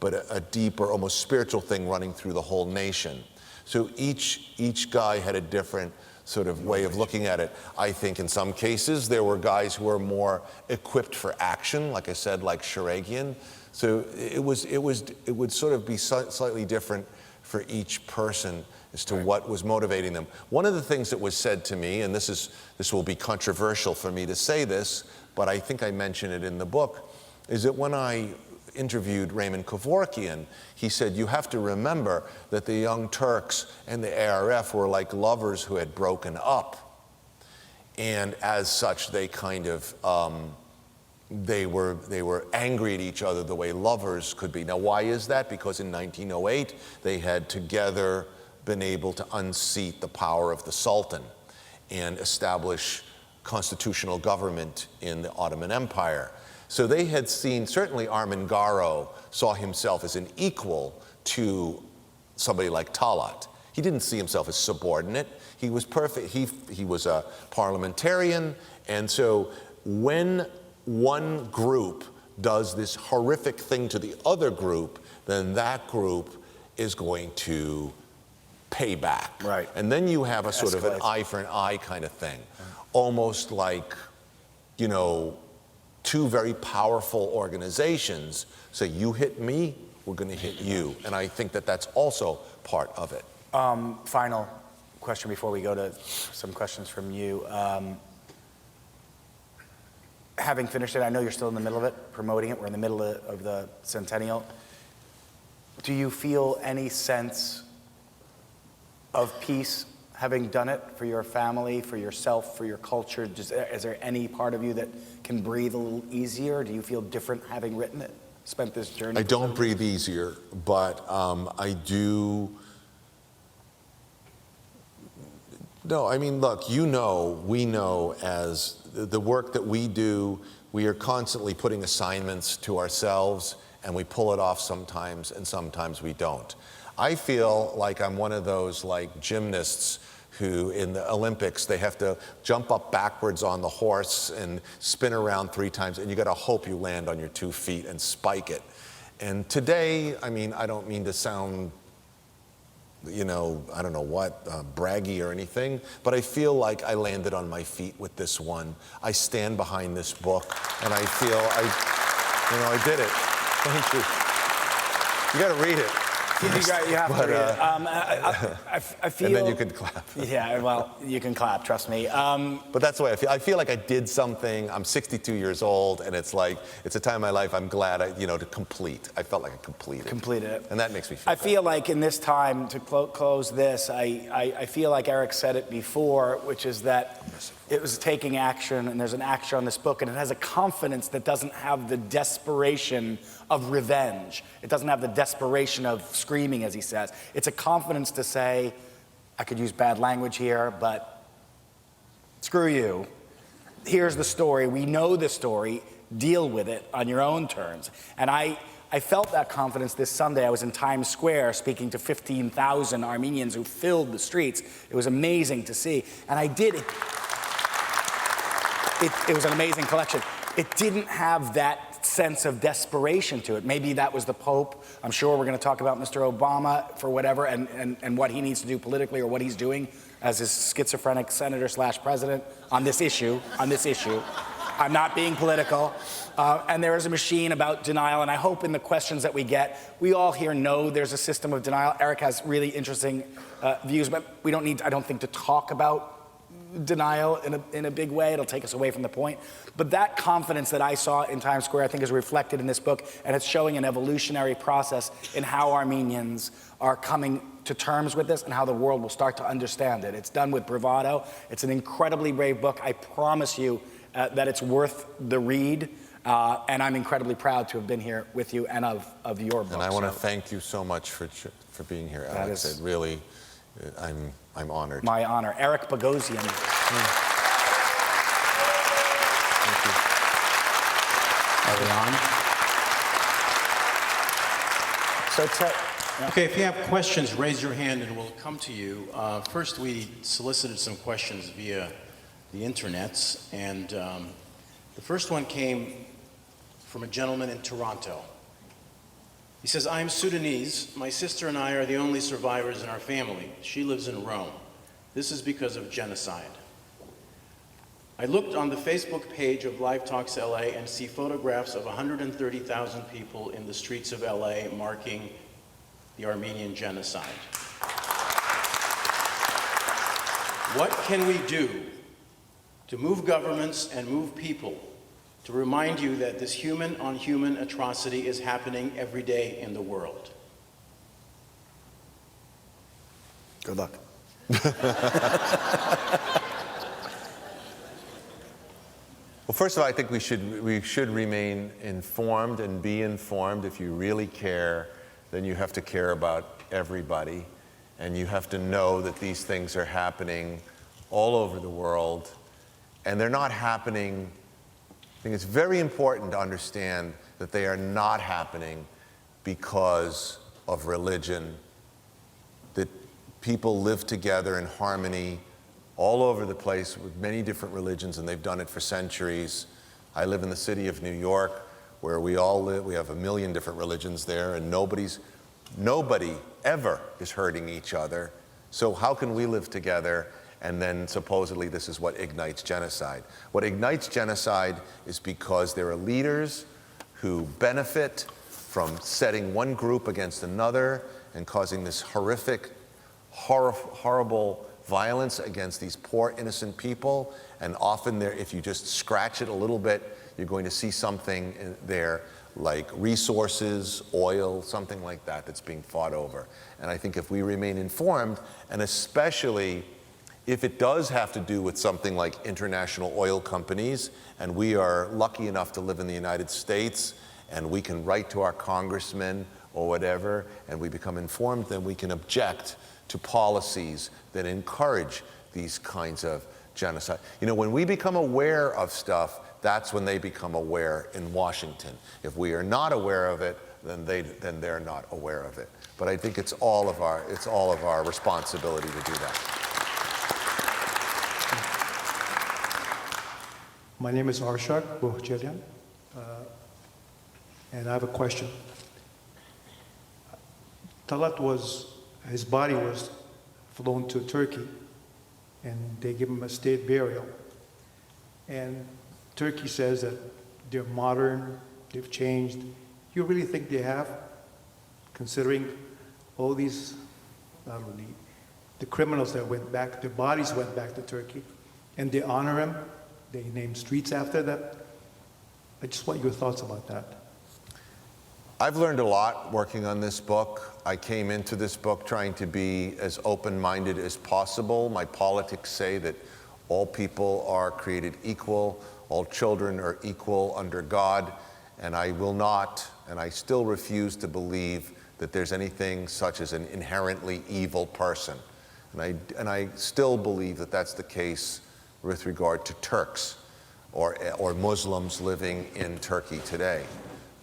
a deeper, almost spiritual thing running through the whole nation. So each guy had a different sort of way of looking at it. I think in some cases there were guys who were more equipped for action, like I said, like Sharagian. So it would sort of be slightly different for each person as to what was motivating them. One of the things that was said to me, and this will be controversial for me to say this, but I think I mention it in the book, is that when I interviewed Raymond Kevorkian, he said, you have to remember that the Young Turks and the ARF were like lovers who had broken up. And as such, they kind of, they were angry at each other the way lovers could be. Now, why is that? Because in 1908, they had together been able to unseat the power of the Sultan and establish constitutional government in the Ottoman Empire. So they had seen, certainly Armen-Garo saw himself as an equal to somebody like Talat. He didn't see himself as subordinate. He was perfect. He was a parliamentarian. And so when one group does this horrific thing to the other group, then that group is going to pay back. Right. And then you have a sort of an eye for an eye kind of thing. Almost like, you know, two very powerful organizations say, you hit me, we're going to hit you. And I think that that's also part of it. Final question before we go to some questions from you. Having finished it, I know you're still in the middle of it, promoting it. We're in the middle of the centennial. Do you feel any sense of peace having done it, for your family, for yourself, for your culture? Is there any part of you that can breathe a little easier? Do you feel different having written it, spent this journey? I don't breathe easier, but I do. No, I mean, look, we know as the work that we do, we are constantly putting assignments to ourselves, and we pull it off sometimes, and sometimes we don't. I feel like I'm one of those like gymnasts who in the Olympics, they have to jump up backwards on the horse and spin around 3 times, and you gotta hope you land on your 2 feet and spike it. And today, I mean, I don't mean to sound, you know, I don't know what, braggy or anything, but I feel like I landed on my feet with this one. I stand behind this book, and I feel I did it. Thank you. You gotta read it. You have to read it. I feel... And then you can clap. Yeah, well, you can clap, trust me. But that's the way I feel. I feel like I did something. I'm 62 years old, and it's like, it's a time in my life I'm glad to complete. I felt like I completed it. And that makes me feel I feel like in this time, to close this, I feel like Eric said it before, which is that it was taking action, and there's an actor on this book, and it has a confidence that doesn't have the desperation of revenge. It doesn't have the desperation of screaming, as he says. It's a confidence to say, I could use bad language here, but screw you. Here's the story. We know the story. Deal with it on your own terms. And I felt that confidence this Sunday. I was in Times Square speaking to 15,000 Armenians who filled the streets. It was amazing to see. And I did. It was an amazing collection. It didn't have that sense of desperation to it. Maybe that was the Pope. I'm sure we're going to talk about Mr. Obama for whatever and what he needs to do politically or what he's doing as his schizophrenic senator / president on this issue. I'm not being political. And there is a machine about denial, and I hope in the questions that we get, we all here know there's a system of denial. Eric has really interesting views, but we don't need, I don't think, to talk about denial in a big way. It'll take us away from the point. But that confidence that I saw in Times Square, I think, is reflected in this book, and it's showing an evolutionary process in how Armenians are coming to terms with this and how the world will start to understand it. It's done with bravado. It's an incredibly brave book. I promise you that it's worth the read. And I'm incredibly proud to have been here with you and of your book. And I want to thank you so much for being here, Alex. It really, I'm honored. My honor. Eric Bogosian. Thank you. Are we on? Okay, if you have questions, raise your hand and we'll come to you. First, we solicited some questions via the internets, and the first one came from a gentleman in Toronto. He says, I am Sudanese. My sister and I are the only survivors in our family. She lives in Rome. This is because of genocide. I looked on the Facebook page of Live Talks LA and see photographs of 130,000 people in the streets of LA marking the Armenian genocide. What can we do to move governments and move people to remind you that this human-on-human atrocity is happening every day in the world? Good luck. Well, first of all, I think we should remain informed and be informed. If you really care, then you have to care about everybody, and you have to know that these things are happening all over the world, and they're not happening. I think it's very important to understand that they are not happening because of religion, that people live together in harmony all over the place with many different religions, and they've done it for centuries. I live in the city of New York, where we all live. We have 1 million different religions there, and nobody ever is hurting each other. So how can we live together? And then supposedly this is what ignites genocide. What ignites genocide is because there are leaders who benefit from setting one group against another and causing this horrific, horrible violence against these poor, innocent people. And often if you just scratch it a little bit, you're going to see something there like resources, oil, something like that that's being fought over. And I think if we remain informed, and especially if it does have to do with something like international oil companies, and we are lucky enough to live in the United States, and we can write to our congressmen or whatever, and we become informed, then we can object to policies that encourage these kinds of genocide. You know, when we become aware of stuff, that's when they become aware in Washington. If we are not aware of it, then they're not aware of it. But I think it's all of our responsibility to do that. My name is Arshak Bogosian, and I have a question. Talat his body was flown to Turkey, and they give him a state burial. And Turkey says that they're modern, they've changed. You really think they have, considering all these, not only the criminals that went back, their bodies went back to Turkey, and they honor him? They name streets after that. I just want your thoughts about that. I've learned a lot working on this book. I came into this book trying to be as open-minded as possible. My politics say that All people are created equal. All children are equal under God. And I will not, and I still refuse to believe that there's anything such as an inherently evil person. And I still believe that that's the case with regard to Turks or Muslims living in Turkey today.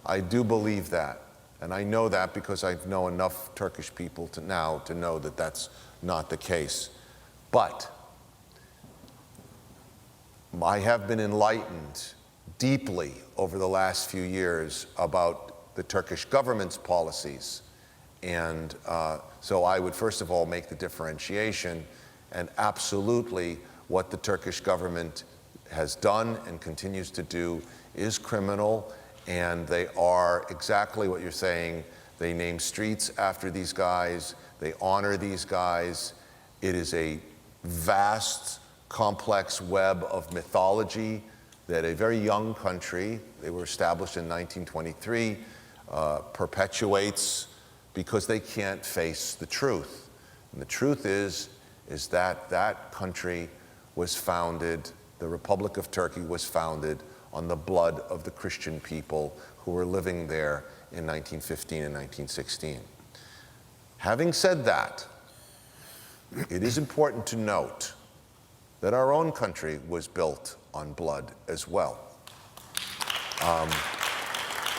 I do believe that. And I know that because I know enough Turkish people to know that that's not the case. But I have been enlightened deeply over the last few years about the Turkish government's policies. And so I would first of all make the differentiation, and absolutely what the Turkish government has done and continues to do is criminal, and they are exactly what you're saying. They name streets after these guys, they honor these guys. It is a vast, complex web of mythology that a very young country, they were established in 1923, perpetuates because they can't face the truth. And the truth is that that country was founded, the Republic of Turkey was founded on the blood of the Christian people who were living there in 1915 and 1916. Having said that, it is important to note that our own country was built on blood as well.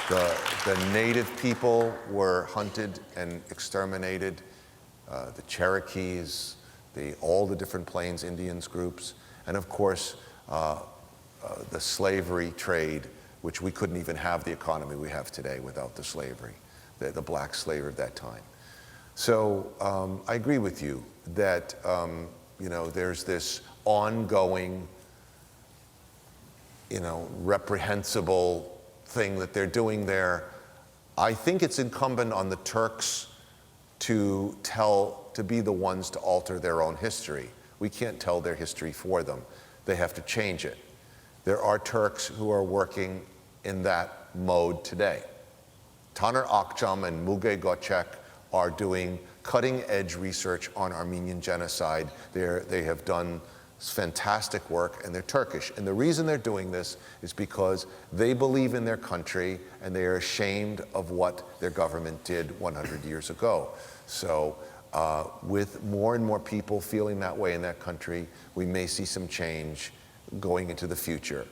The native people were hunted and exterminated, the Cherokees, all the different Plains Indians groups, and of course, the slavery trade, which we couldn't even have the economy we have today without the slavery, the black slavery of that time. So I agree with you that there's this ongoing, reprehensible thing that they're doing there. I think it's incumbent on the Turks to be the ones to alter their own history. We can't tell their history for them. They have to change it. There are Turks who are working in that mode today. Taner Akçam and Müge Göçek are doing cutting-edge research on Armenian genocide. They have done fantastic work, and they're Turkish. And the reason they're doing this is because they believe in their country and they are ashamed of what their government did 100 years ago. So with more and more people feeling that way in that country, we may see some change going into the future.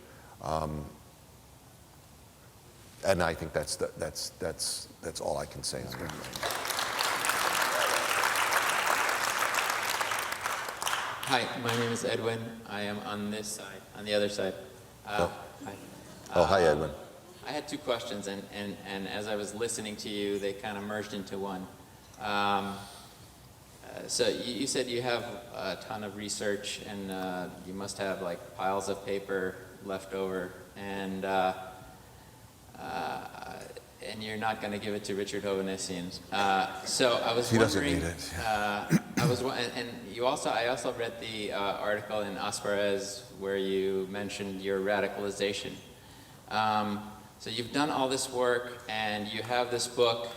And I think that's all I can say on that. Hi, my name is Edwin. I am on this side, on the other side. Hi. Hi, Edwin. I had two questions, and as I was listening to you, they kind of merged into one. So you said you have a ton of research, and you must have like piles of paper left over, and you're not going to give it to Richard Hovhannissian. So I was wondering. He doesn't need it. I also read the article in Asparez where you mentioned your radicalization. So you've done all this work, and you have this book,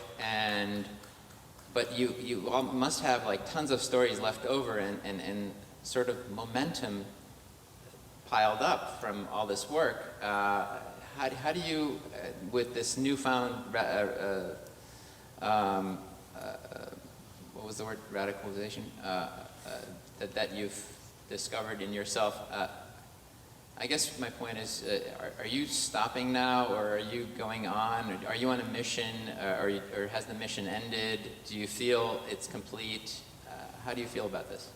but you all must have like tons of stories left over and sort of momentum piled up from all this work. How do you, with this newfound, what was the word, radicalization, that you've discovered in yourself, I guess my point is, are you stopping now, or are you going on? Or are you on a mission, or has the mission ended? Do you feel it's complete? How do you feel about this?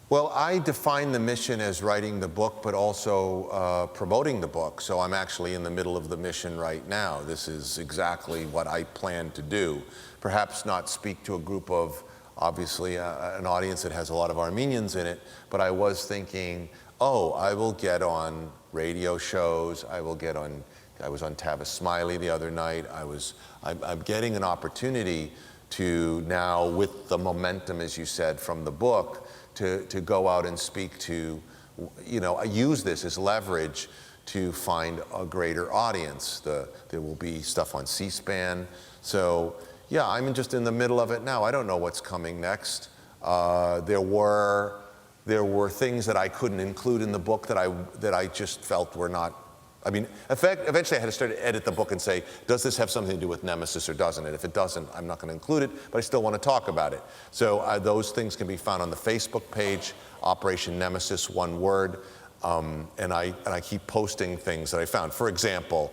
Well, I define the mission as writing the book, but also promoting the book. So I'm actually in the middle of the mission right now. This is exactly what I plan to do. Perhaps not speak to a group of, obviously, an audience that has a lot of Armenians in it, but I was thinking, I will get on radio shows. I was on Tavis Smiley the other night. I'm getting an opportunity to now, with the momentum, as you said, from the book, to go out and speak to, I use this as leverage to find a greater audience. There will be stuff on C-SPAN. So yeah, I'm just in the middle of it now. I don't know what's coming next. There were There were things that I couldn't include in the book that I just felt were not. I mean, eventually I had to start to edit the book and say, does this have something to do with Nemesis or doesn't it? If it doesn't, I'm not going to include it, but I still want to talk about it. So those things can be found on the Facebook page, Operation Nemesis, one word, and I keep posting things that I found. For example,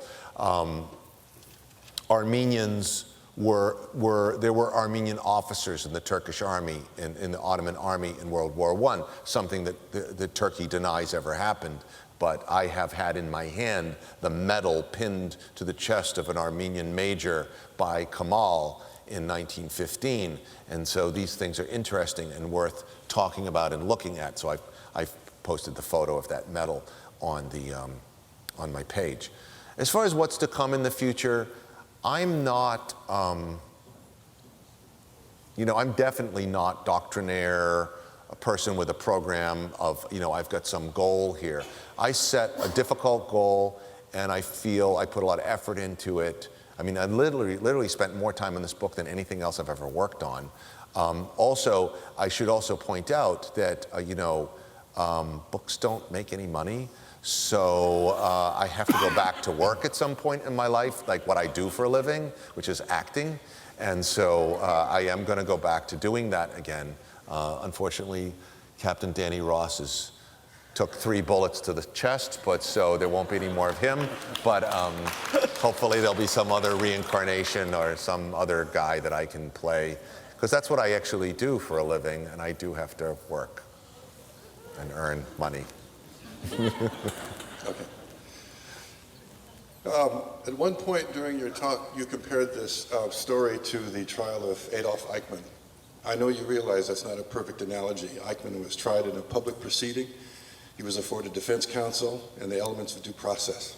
Armenians there were Armenian officers in the Turkish army, in the Ottoman army in World War I, something that Turkey denies ever happened. But I have had in my hand the medal pinned to the chest of an Armenian major by Kemal in 1915. And so these things are interesting and worth talking about and looking at. So I've posted the photo of that medal on my page. As far as what's to come in the future, I'm not, I'm definitely not doctrinaire, a person with a program of, I've got some goal here. I set a difficult goal, and I feel I put a lot of effort into it. I mean, I literally spent more time on this book than anything else I've ever worked on. Also, I should also point out that, books don't make any money. So I have to go back to work at some point in my life, like what I do for a living, which is acting. And so I am going to go back to doing that again. Unfortunately, Captain Danny Ross took 3 bullets to the chest, but so there won't be any more of him. But hopefully there'll be some other reincarnation or some other guy that I can play, because that's what I actually do for a living, and I do have to work and earn money. Okay. At one point during your talk, you compared this story to the trial of Adolf Eichmann. I know you realize that's not a perfect analogy. Eichmann was tried in a public proceeding. He was afforded defense counsel and the elements of due process.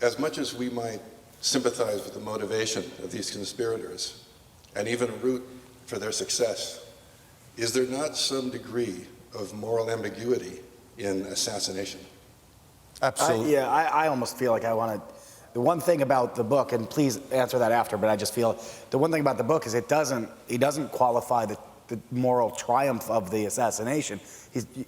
As much as we might sympathize with the motivation of these conspirators and even root for their success, is there not some degree of moral ambiguity in assassination? Absolutely. I almost feel like I want to. The one thing about the book, and please answer that after, but I just feel the one thing about the book is he doesn't qualify the moral triumph of the assassination.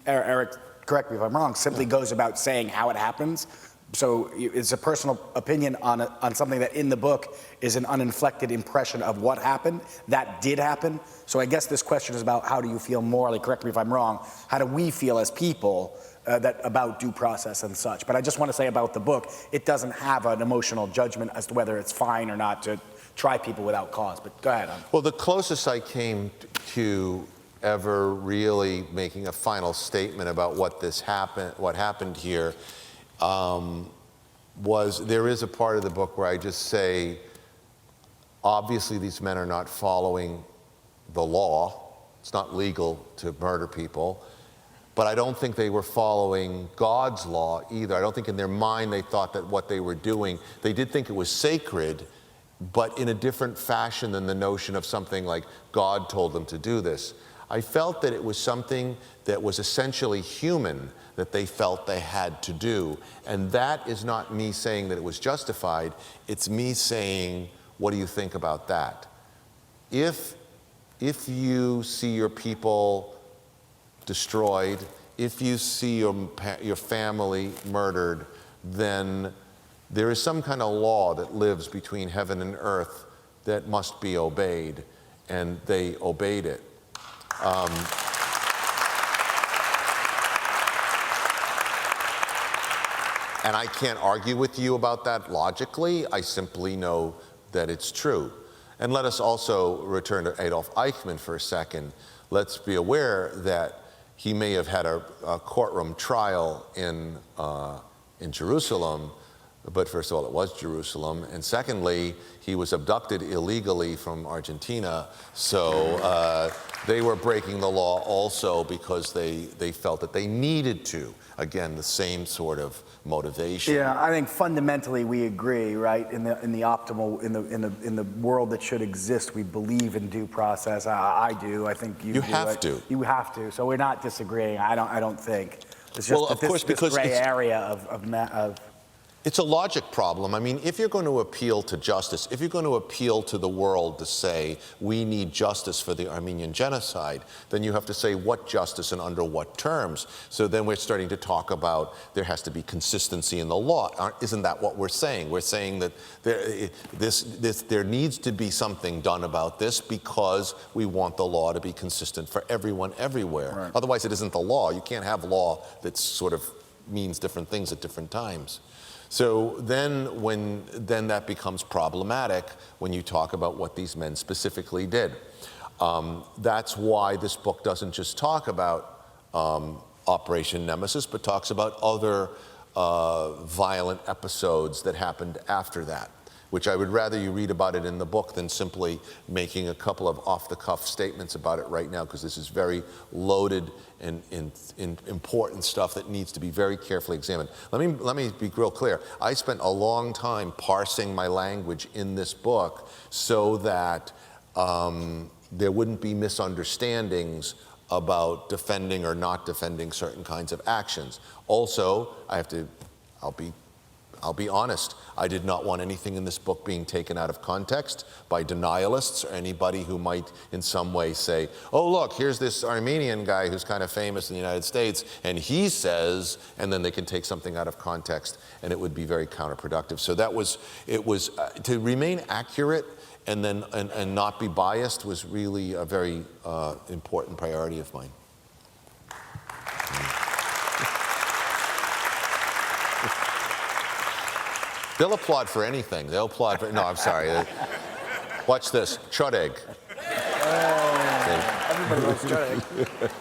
Eric, correct me if I'm wrong, simply goes about saying how it happens. So it's a personal opinion on something that in the book is an uninflected impression of what happened. That did happen. So I guess this question is about how do you feel morally, correct me if I'm wrong, how do we feel as people about due process and such. But I just want to say about the book, it doesn't have an emotional judgment as to whether it's fine or not to try people without cause. But go ahead. Well, the closest I came to ever really making a final statement about what happened here, was there is a part of the book where I just say, obviously these men are not following the law. It's not legal to murder people. But I don't think they were following God's law either. I don't think in their mind they thought that what they were doing, they did think it was sacred, but in a different fashion than the notion of something like God told them to do this. I felt that it was something that was essentially human that they felt they had to do. And that is not me saying that it was justified. It's me saying, what do you think about that? If you see your people destroyed, if you see your family murdered, then there is some kind of law that lives between heaven and earth that must be obeyed, and they obeyed it. And I can't argue with you about that logically. I simply know that it's true. And let us also return to Adolf Eichmann for a second. Let's be aware that he may have had a courtroom trial in Jerusalem, but first of all, it was Jerusalem, and secondly, he was abducted illegally from Argentina, so they were breaking the law also because they felt that they needed to. Again, the same sort of motivation. Yeah, I think fundamentally we agree, right? In the optimal, in the world that should exist, we believe in due process. I do. I think you do. Have to. You have to. So we're not disagreeing. I don't think. It's just well, of course, this because gray area of It's a logic problem. I mean, if you're going to appeal to justice, if you're going to appeal to the world to say we need justice for the Armenian genocide, then you have to say what justice and under what terms. So then we're starting to talk about there has to be consistency in the law. Isn't that what we're saying? We're saying that there needs to be something done about this because we want the law to be consistent for everyone everywhere. Right. Otherwise, it isn't the law. You can't have law that sort of means different things at different times. So then that becomes problematic when you talk about what these men specifically did. That's why this book doesn't just talk about Operation Nemesis, but talks about other violent episodes that happened after that, which I would rather you read about it in the book than simply making a couple of off-the-cuff statements about it right now, because this is very loaded and important stuff that needs to be very carefully examined. Let me be real clear. I spent a long time parsing my language in this book so that there wouldn't be misunderstandings about defending or not defending certain kinds of actions. Also, I'll be honest, I did not want anything in this book being taken out of context by denialists or anybody who might in some way say, oh look, here's this Armenian guy who's kind of famous in the United States, and he says, and then they can take something out of context, and it would be very counterproductive. So it was to remain accurate and then and not be biased was really a very important priority of mine. They'll applaud for anything. They'll applaud for, no, I'm sorry. Watch this, chud egg. Everybody loves chud egg.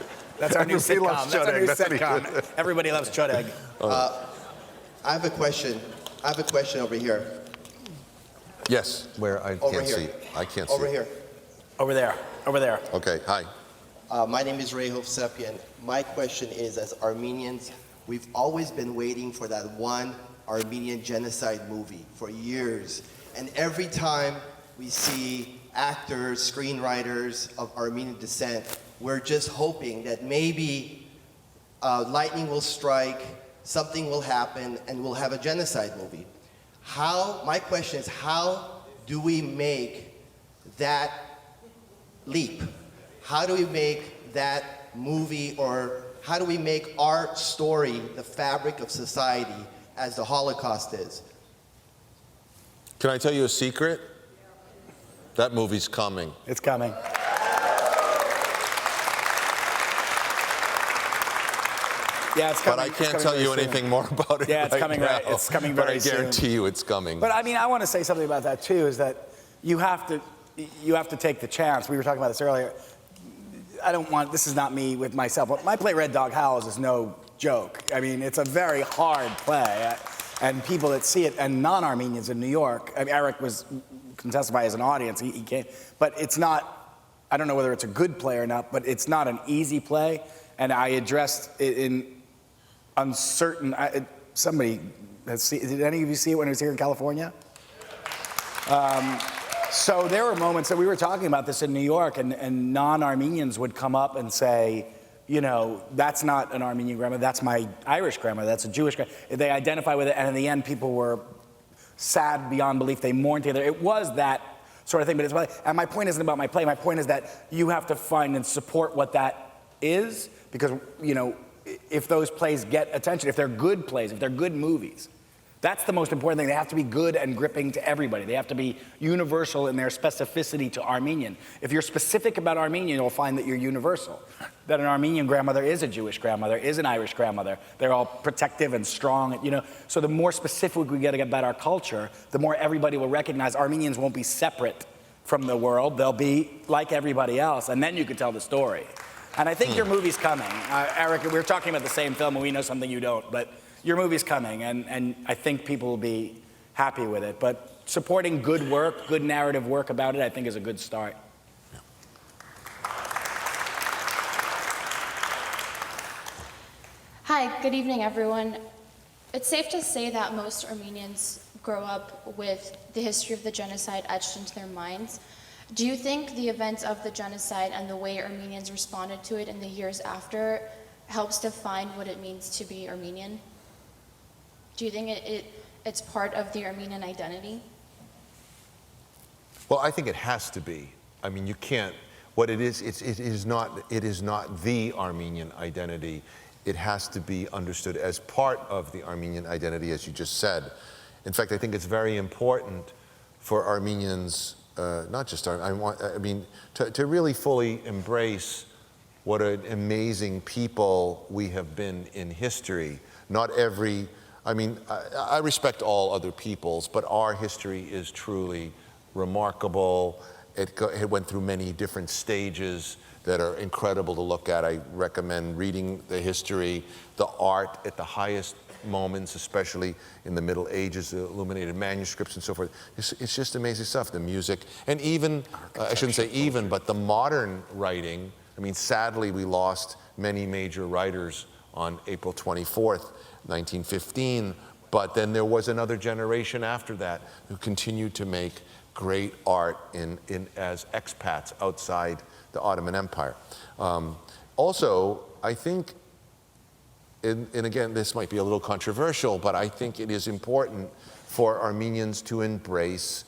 That's our new sitcom. That's our new sitcom. Everybody loves chud egg. I have a question. I have a question over here. Yes, where I Over can't here. see. I can't see. Over here. Over there. Over there. Okay, hi. My name is Rehov Sepian. My question is, as Armenians, we've always been waiting for that one Armenian genocide movie for years. And every time we see actors, screenwriters of Armenian descent, we're just hoping that maybe lightning will strike, something will happen, and we'll have a genocide movie. My question is, how do we make that leap? How do we make that movie, or how do we make our story the fabric of society as the Holocaust is? Can I tell you a secret? That movie's coming. It's coming. Yeah, it's coming. But I can't tell you anything more about it. Yeah, it's coming now. right. It's coming very soon. But I guarantee you it's coming. But I mean, I want to say something about that too, is that you have to take the chance. We were talking about this earlier. This is not me with myself, but my play Red Dog Howls is no joke. I mean, it's a very hard play. And people that see it, and non-Armenians in New York, I mean, Eric can testify as an audience, he came, but it's not, I don't know whether it's a good play or not, but it's not an easy play. And I addressed it in uncertain, somebody has seen, did any of you see it when it was here in California? So there were moments that we were talking about this in New York, and non-Armenians would come up and say, you know, that's not an Armenian grandmother, that's my Irish grandmother, that's a Jewish grandmother. They identify with it, and in the end, people were sad beyond belief. They mourned together. It was that sort of thing, but and my point isn't about my play. My point is that you have to find and support what that is, because, you know, if those plays get attention, if they're good plays, if they're good movies, that's the most important thing. They have to be good and gripping to everybody. They have to be universal in their specificity to Armenian. If you're specific about Armenian, you'll find that you're universal. That an Armenian grandmother is a Jewish grandmother, is an Irish grandmother. They're all protective and strong, you know. So the more specific we get about our culture, the more everybody will recognize Armenians won't be separate from the world. They'll be like everybody else, and then you can tell the story. And I think your movie's coming. Eric, we were talking about the same film, and we know something you don't, but your movie's coming, and I think people will be happy with it. But supporting good work, good narrative work about it, I think is a good start. Hi, good evening, everyone. It's safe to say that most Armenians grow up with the history of the genocide etched into their minds. Do you think the events of the genocide and the way Armenians responded to it in the years after helps define what it means to be Armenian? Do you think it it's part of the Armenian identity? Well, I think it has to be. I mean, you can't, what it is not the Armenian identity. It has to be understood as part of the Armenian identity, as you just said. In fact, I think it's very important for Armenians, not just to really fully embrace what an amazing people we have been in history. Not every, I respect all other peoples, but our history is truly remarkable. It went through many different stages that are incredible to look at. I recommend reading the history, the art at the highest moments, especially in the Middle Ages, the illuminated manuscripts and so forth. It's just amazing stuff, the music. And even, I shouldn't say even, but the modern writing. I mean, sadly, we lost many major writers on April 24th, 1915, but then there was another generation after that who continued to make great art as expats outside the Ottoman Empire. Also, I think, and again, this might be a little controversial, but I think it is important for Armenians to embrace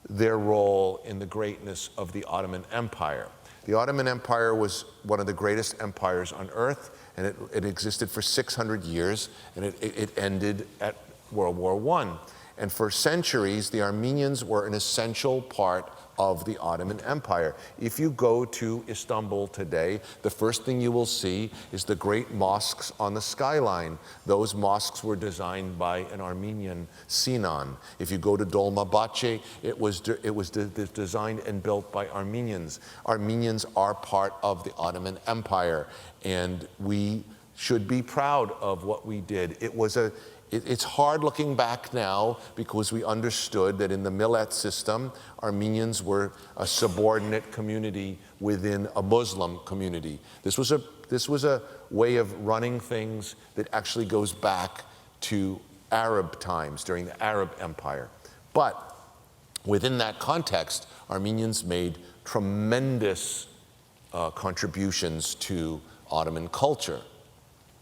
their role in the greatness of the Ottoman Empire. The Ottoman Empire was one of the greatest empires on earth, and it existed for 600 years, and it ended at World War I. And for centuries, the Armenians were an essential part of the Ottoman Empire. If you go to Istanbul today, the first thing you will see is the great mosques on the skyline. Those mosques were designed by an Armenian, Sinan. If you go to Dolmabahce, it was designed and built by Armenians. Armenians are part of the Ottoman Empire, and we should be proud of what we did. It's hard looking back now because we understood that in the Millet system, Armenians were a subordinate community within a Muslim community. This was a way of running things that actually goes back to Arab times, during the Arab Empire. But within that context, Armenians made tremendous contributions to Ottoman culture.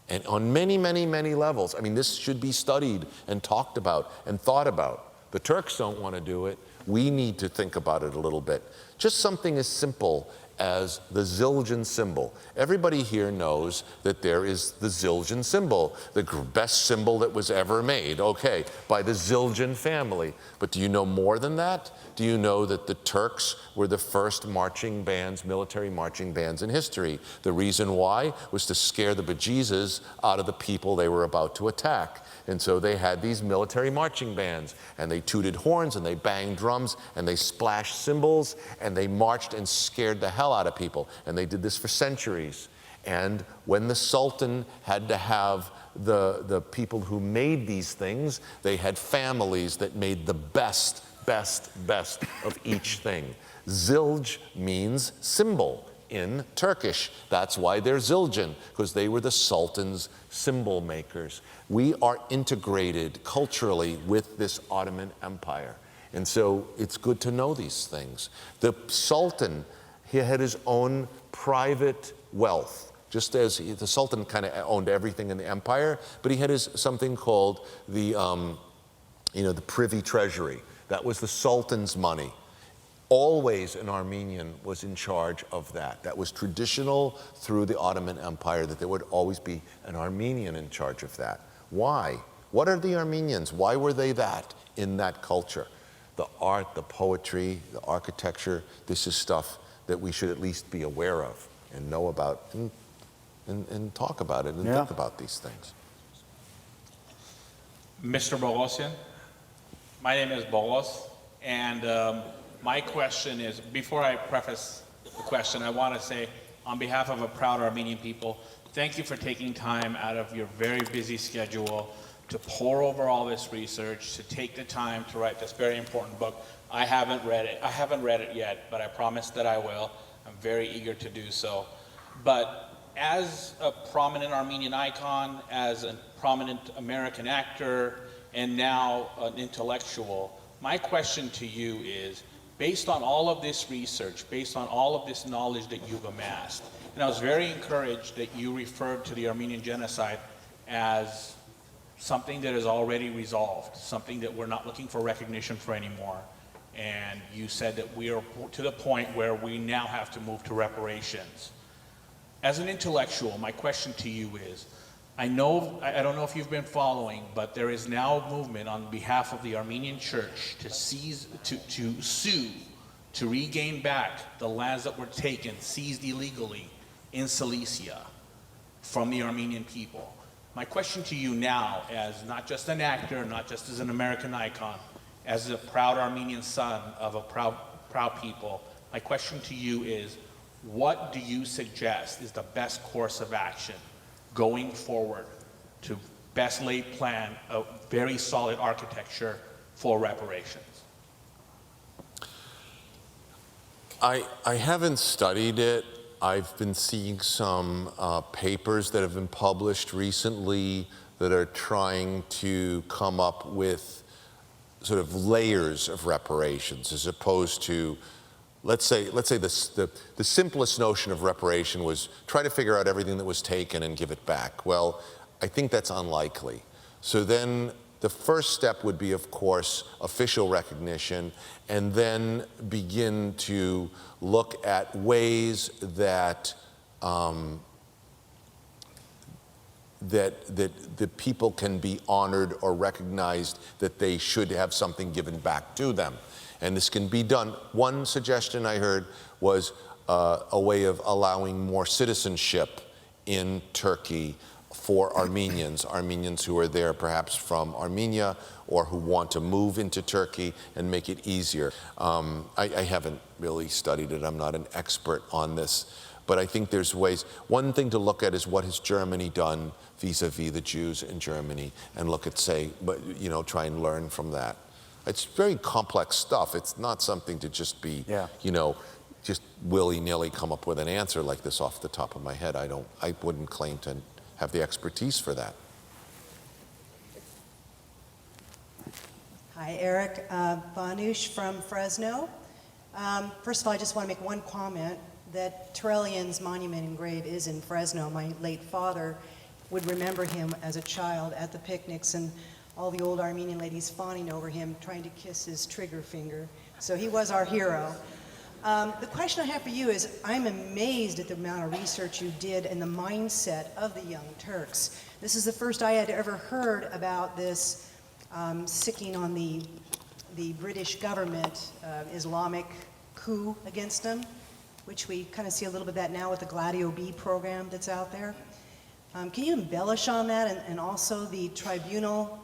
And on many, many, many levels. I mean, this should be studied and talked about and thought about. The Turks don't want to do it. We need to think about it a little bit. Just something as simple as the Zildjian symbol. Everybody here knows that there is the Zildjian symbol, the best symbol that was ever made, okay, by the Zildjian family. But do you know more than that? Do you know that the Turks were the first marching bands, military marching bands in history? The reason why was to scare the bejesus out of the people they were about to attack. And so they had these military marching bands, and they tooted horns, and they banged drums, and they splashed cymbals, and they marched and scared the hell out of people. And they did this for centuries. And when the Sultan had to have the people who made these things, they had families that made the best of each thing. Zilj means symbol in Turkish. That's why they're Zildjian, because they were the Sultan's symbol makers. We are integrated culturally with this Ottoman Empire. And so it's good to know these things. The Sultan, he had his own private wealth, just as the Sultan kind of owned everything in the empire, but he had something called the privy treasury. That was the Sultan's money. Always an Armenian was in charge of that. That was traditional through the Ottoman Empire, that there would always be an Armenian in charge of that. Why? What are the Armenians? Why were they that in that culture? The art, the poetry, the architecture, this is stuff that we should at least be aware of and know about and talk about it and think about these things. Mr. Bogosian, my name is Bogos, and my question is, before I preface the question, I want to say, on behalf of a proud Armenian people, thank you for taking time out of your very busy schedule to pore over all this research, to take the time to write this very important book. I haven't read it yet, but I promise that I will. I'm very eager to do so. But as a prominent Armenian icon, as a prominent American actor, and now an intellectual, my question to you is, based on all of this research, based on all of this knowledge that you've amassed, and I was very encouraged that you referred to the Armenian genocide as something that is already resolved, something that we're not looking for recognition for anymore. And you said that we are to the point where we now have to move to reparations. As an intellectual, my question to you is, I don't know if you've been following, but there is now a movement on behalf of the Armenian Church to sue, to regain back the lands that were taken, seized illegally in Cilicia from the Armenian people. My question to you now, as not just an actor, not just as an American icon, as a proud Armenian son of a proud people, my question to you is, what do you suggest is the best course of action going forward to best lay plan a very solid architecture for reparations? I haven't studied it. I've been seeing some papers that have been published recently that are trying to come up with sort of layers of reparations, as opposed to, let's say the simplest notion of reparation was try to figure out everything that was taken and give it back. Well, I think that's unlikely. So then the first step would be, of course, official recognition, and then begin to look at ways that that people can be honored or recognized that they should have something given back to them. And this can be done. One suggestion I heard was a way of allowing more citizenship in Turkey for Armenians who are there perhaps from Armenia or who want to move into Turkey and make it easier. I haven't really studied it. I'm not an expert on this. But I think there's ways. One thing to look at is what has Germany done vis-a-vis the Jews in Germany, and look at, say, try and learn from that. It's very complex stuff. It's not something to just be, just willy-nilly come up with an answer like this off the top of my head. I wouldn't claim to have the expertise for that. Hi, Eric. Vanush from Fresno. First of all, I just want to make one comment that Terrellian's monument and grave is in Fresno. My late father would remember him as a child at the picnics and all the old Armenian ladies fawning over him, trying to kiss his trigger finger. So he was our hero. The question I have for you is, I'm amazed at the amount of research you did and the mindset of the Young Turks. This is the first I had ever heard about this sicking on the British government Islamic coup against them, which we kind of see a little bit of that now with the Gladio B program that's out there. Can you embellish on that, and also the tribunal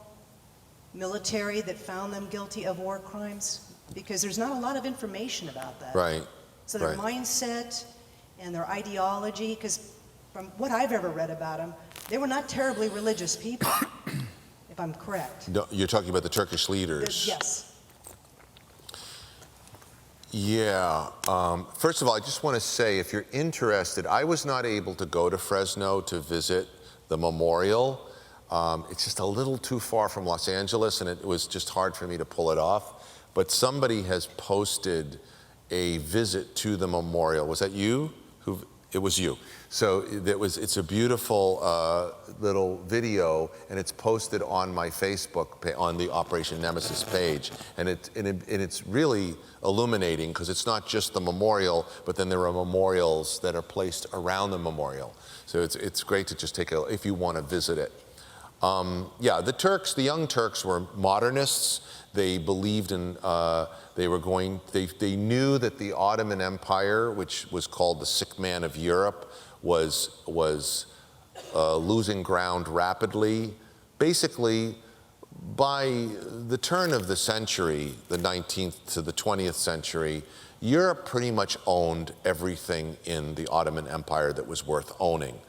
military that found them guilty of war crimes? Because there's not a lot of information about that. Right. So their mindset and their ideology, because from what I've ever read about them, they were not terribly religious people, if I'm correct. No, you're talking about the Turkish leaders. Yes. Yeah. First of all, I just want to say, if you're interested, I was not able to go to Fresno to visit the memorial. It's just a little too far from Los Angeles, and it was just hard for me to pull it off. But somebody has posted a visit to the memorial. Was that you? It was you. So it's a beautiful little video, and it's posted on my Facebook, on the Operation Nemesis page. And it's really illuminating, because it's not just the memorial, but then there are memorials that are placed around the memorial. So it's great to just take if you want to visit it. Yeah, the Young Turks were modernists. They believed in, they knew that the Ottoman Empire, which was called the sick man of Europe, was losing ground rapidly. Basically, by the turn of the century, the 19th to the 20th century, Europe pretty much owned everything in the Ottoman Empire that was worth owning.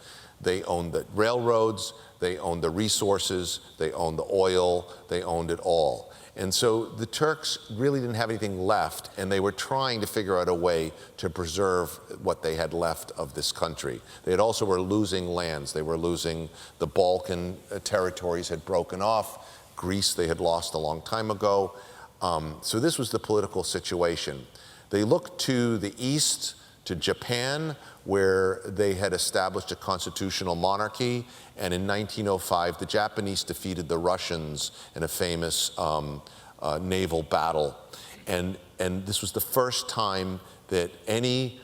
They owned the railroads, they owned the resources, they owned the oil, they owned it all. And so the Turks really didn't have anything left, and they were trying to figure out a way to preserve what they had left of this country. They also were losing lands. They were losing the Balkan territories had broken off. Greece they had lost a long time ago. So this was the political situation. They looked to the east to Japan, where they had established a constitutional monarchy, and in 1905, the Japanese defeated the Russians in a famous naval battle. And this was the first time that any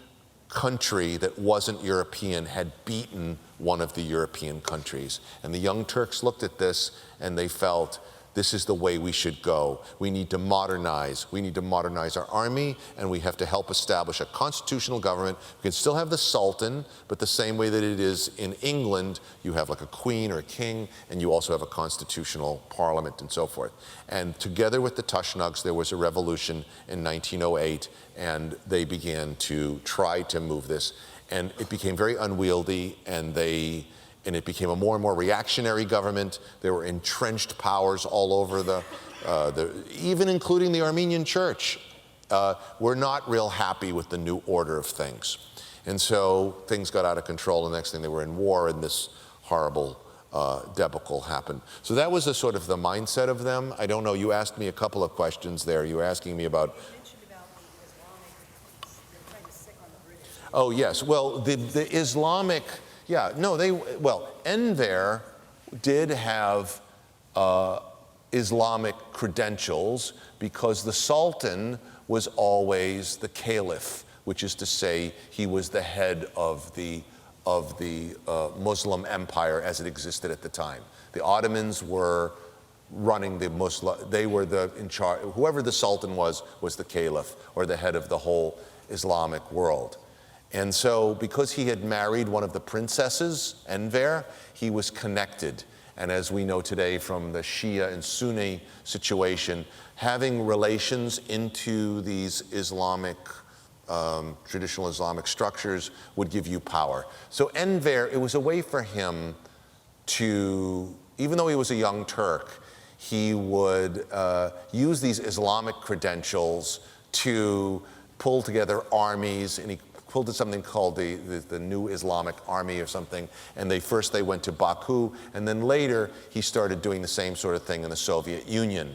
country that wasn't European had beaten one of the European countries. And the Young Turks looked at this and they felt, this is the way we should go. We need to modernize. We need to modernize our army, and we have to help establish a constitutional government. We can still have the Sultan, but the same way that it is in England, you have like a queen or a king, and you also have a constitutional parliament and so forth. And together with the Tushnugs, there was a revolution in 1908, and they began to try to move this. And it became very unwieldy, and it became a more and more reactionary government. There were entrenched powers all over even including the Armenian church, were not real happy with the new order of things. And so things got out of control. The next thing, they were in war, and this horrible debacle happened. So that was sort of the mindset of them. I don't know, you asked me a couple of questions there. You were asking me about... Oh, yes. Well, the Islamic... Yeah, no, Enver did have Islamic credentials because the Sultan was always the caliph, which is to say he was the head of the Muslim empire as it existed at the time. The Ottomans were running the Muslim, they were in charge, whoever the Sultan was the caliph or the head of the whole Islamic world. And so, because he had married one of the princesses, Enver, he was connected. And as we know today from the Shia and Sunni situation, having relations into these Islamic, traditional Islamic structures would give you power. So Enver, it was a way for him to, even though he was a young Turk, he would use these Islamic credentials to pull together armies, and he pulled to something called the New Islamic Army or something, and first they went to Baku, and then later he started doing the same sort of thing in the Soviet Union.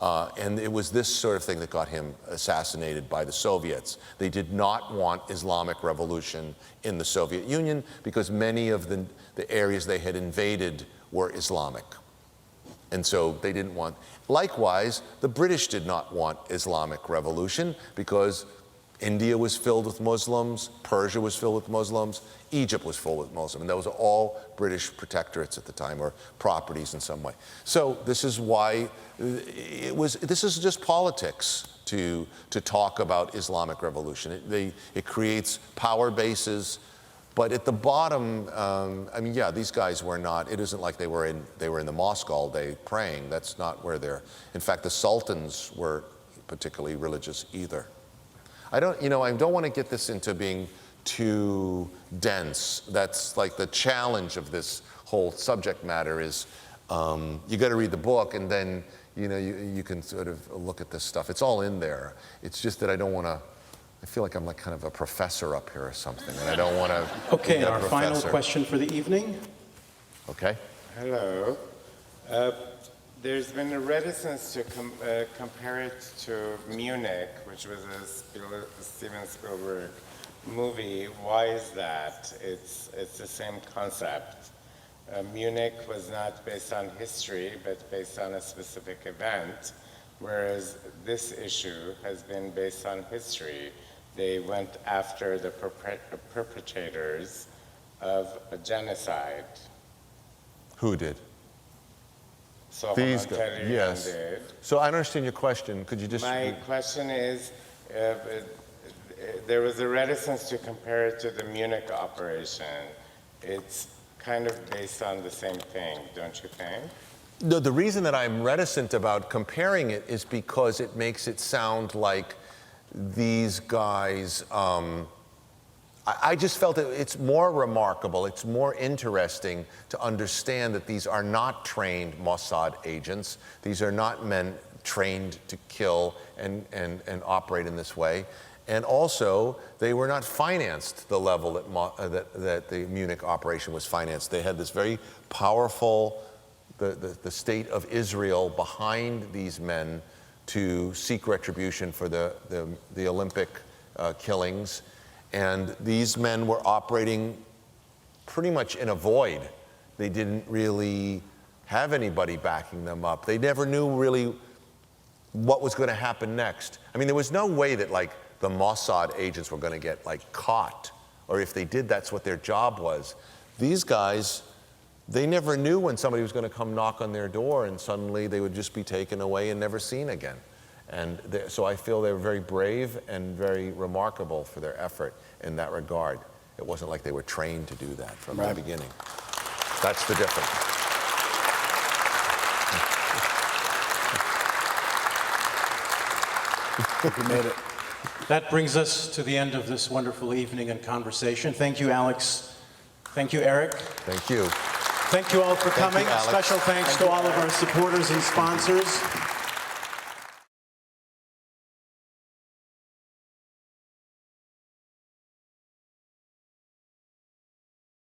And it was this sort of thing that got him assassinated by the Soviets. They did not want Islamic revolution in the Soviet Union because many of the areas they had invaded were Islamic. And so they didn't want, likewise, the British did not want Islamic revolution because India was filled with Muslims, Persia was filled with Muslims, Egypt was filled with Muslims, and those are all British protectorates at the time, or properties in some way. So this is why this is just politics to talk about Islamic revolution. It creates power bases, but at the bottom, I mean, yeah, these guys were not, it isn't like they were in the mosque all day praying. That's not where they're, in fact, the sultans were particularly religious either. I don't want to get this into being too dense. That's like the challenge of this whole subject matter is you got to read the book, and then you can sort of look at this stuff. It's all in there. It's just that I don't want to. I feel like I'm like kind of a professor up here or something, and I don't want to. Okay, our final question for the evening. Okay. Hello. There's been a reticence to compare it to Munich, which was a Steven Spielberg movie. Why is that? It's the same concept. Munich was not based on history, but based on a specific event, whereas this issue has been based on history. They went after the perpetrators of a genocide. Who did? These guys, yes. Did. So I understand your question. Could you just... My question is, there was a reticence to compare it to the Munich operation. It's kind of based on the same thing, don't you think? No, the reason that I'm reticent about comparing it is because it makes it sound like these guys... I just felt that it's more remarkable, it's more interesting to understand that these are not trained Mossad agents. These are not men trained to kill and operate in this way. And also, they were not financed the level that the Munich operation was financed. They had this very powerful, the state of Israel behind these men to seek retribution for the Olympic killings. And these men were operating pretty much in a void. They didn't really have anybody backing them up. They never knew really what was going to happen next. I mean, there was no way that like the Mossad agents were going to get like caught, or if they did, that's what their job was. These guys, they never knew when somebody was going to come knock on their door, and suddenly they would just be taken away and never seen again. And so I feel they were very brave and very remarkable for their effort in that regard. It wasn't like they were trained to do that from the beginning. That's the difference. You made it. That brings us to the end of this wonderful evening and conversation. Thank you, Alex. Thank you, Eric. Thank you. Thank you all for coming. Alex. Special thanks to all of our supporters and sponsors.